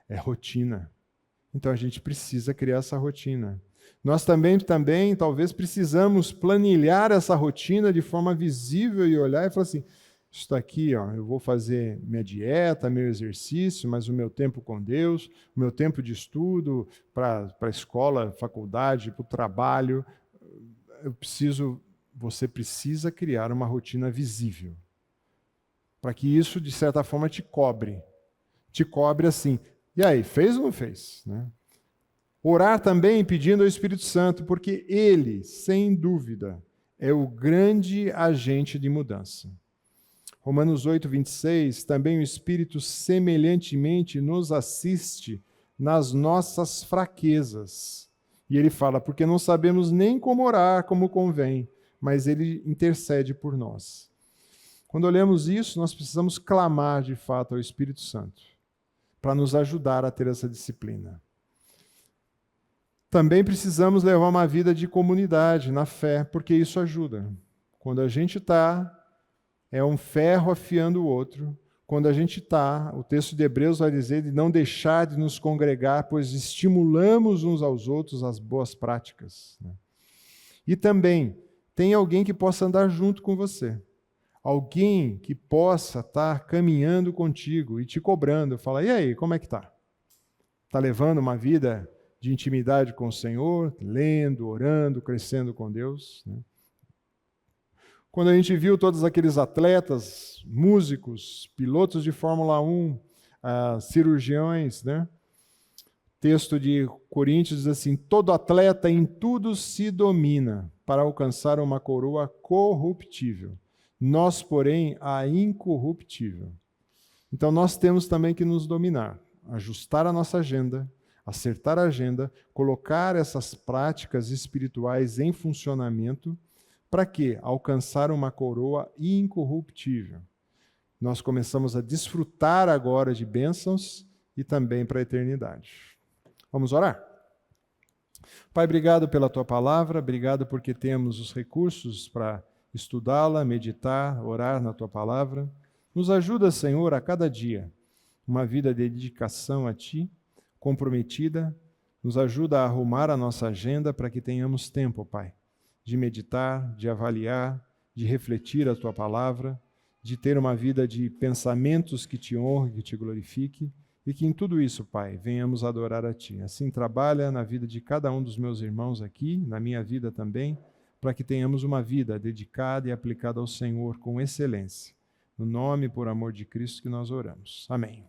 É rotina. Então a gente precisa criar essa rotina. Nós também talvez precisamos planilhar essa rotina de forma visível e olhar e falar assim, isso daqui, eu vou fazer minha dieta, meu exercício, mas o meu tempo com Deus, o meu tempo de estudo para a escola, faculdade, para o trabalho, você precisa criar uma rotina visível, para que isso, de certa forma, te cobre. Te cobre assim, e aí, fez ou não fez? Né? Orar também pedindo ao Espírito Santo, porque ele, sem dúvida, é o grande agente de mudança. Romanos 8, 26, também o Espírito semelhantemente nos assiste nas nossas fraquezas. E ele fala, porque não sabemos nem como orar como convém, mas ele intercede por nós. Quando olhamos isso, nós precisamos clamar de fato ao Espírito Santo, para nos ajudar a ter essa disciplina. Também precisamos levar uma vida de comunidade, na fé, porque isso ajuda. Quando a gente é um ferro afiando o outro. Quando a gente o texto de Hebreus vai dizer de não deixar de nos congregar, pois estimulamos uns aos outros as boas práticas. E também, tem alguém que possa andar junto com você. Alguém que possa estar caminhando contigo e te cobrando. Fala, e aí, como é que está? Está levando uma vida de intimidade com o Senhor, lendo, orando, crescendo com Deus? Quando a gente viu todos aqueles atletas, músicos, pilotos de Fórmula 1, cirurgiões, Texto de Coríntios diz assim, todo atleta em tudo se domina para alcançar uma coroa corruptível. Nós, porém, a incorruptível. Então nós temos também que nos dominar, ajustar a nossa agenda, acertar a agenda, colocar essas práticas espirituais em funcionamento. Para quê? Alcançar uma coroa incorruptível. Nós começamos a desfrutar agora de bênçãos e também para a eternidade. Vamos orar? Pai, obrigado pela Tua palavra, obrigado porque temos os recursos para estudá-la, meditar, orar na Tua palavra. Nos ajuda, Senhor, a cada dia, uma vida de dedicação a Ti, comprometida. Nos ajuda a arrumar a nossa agenda para que tenhamos tempo, Pai, de meditar, de avaliar, de refletir a Tua palavra, de ter uma vida de pensamentos que Te honre, que Te glorifique E que em tudo isso, Pai, venhamos adorar a Ti. Assim trabalha na vida de cada um dos meus irmãos aqui, na minha vida também, para que tenhamos uma vida dedicada e aplicada ao Senhor com excelência. No nome e por amor de Cristo que nós oramos. Amém.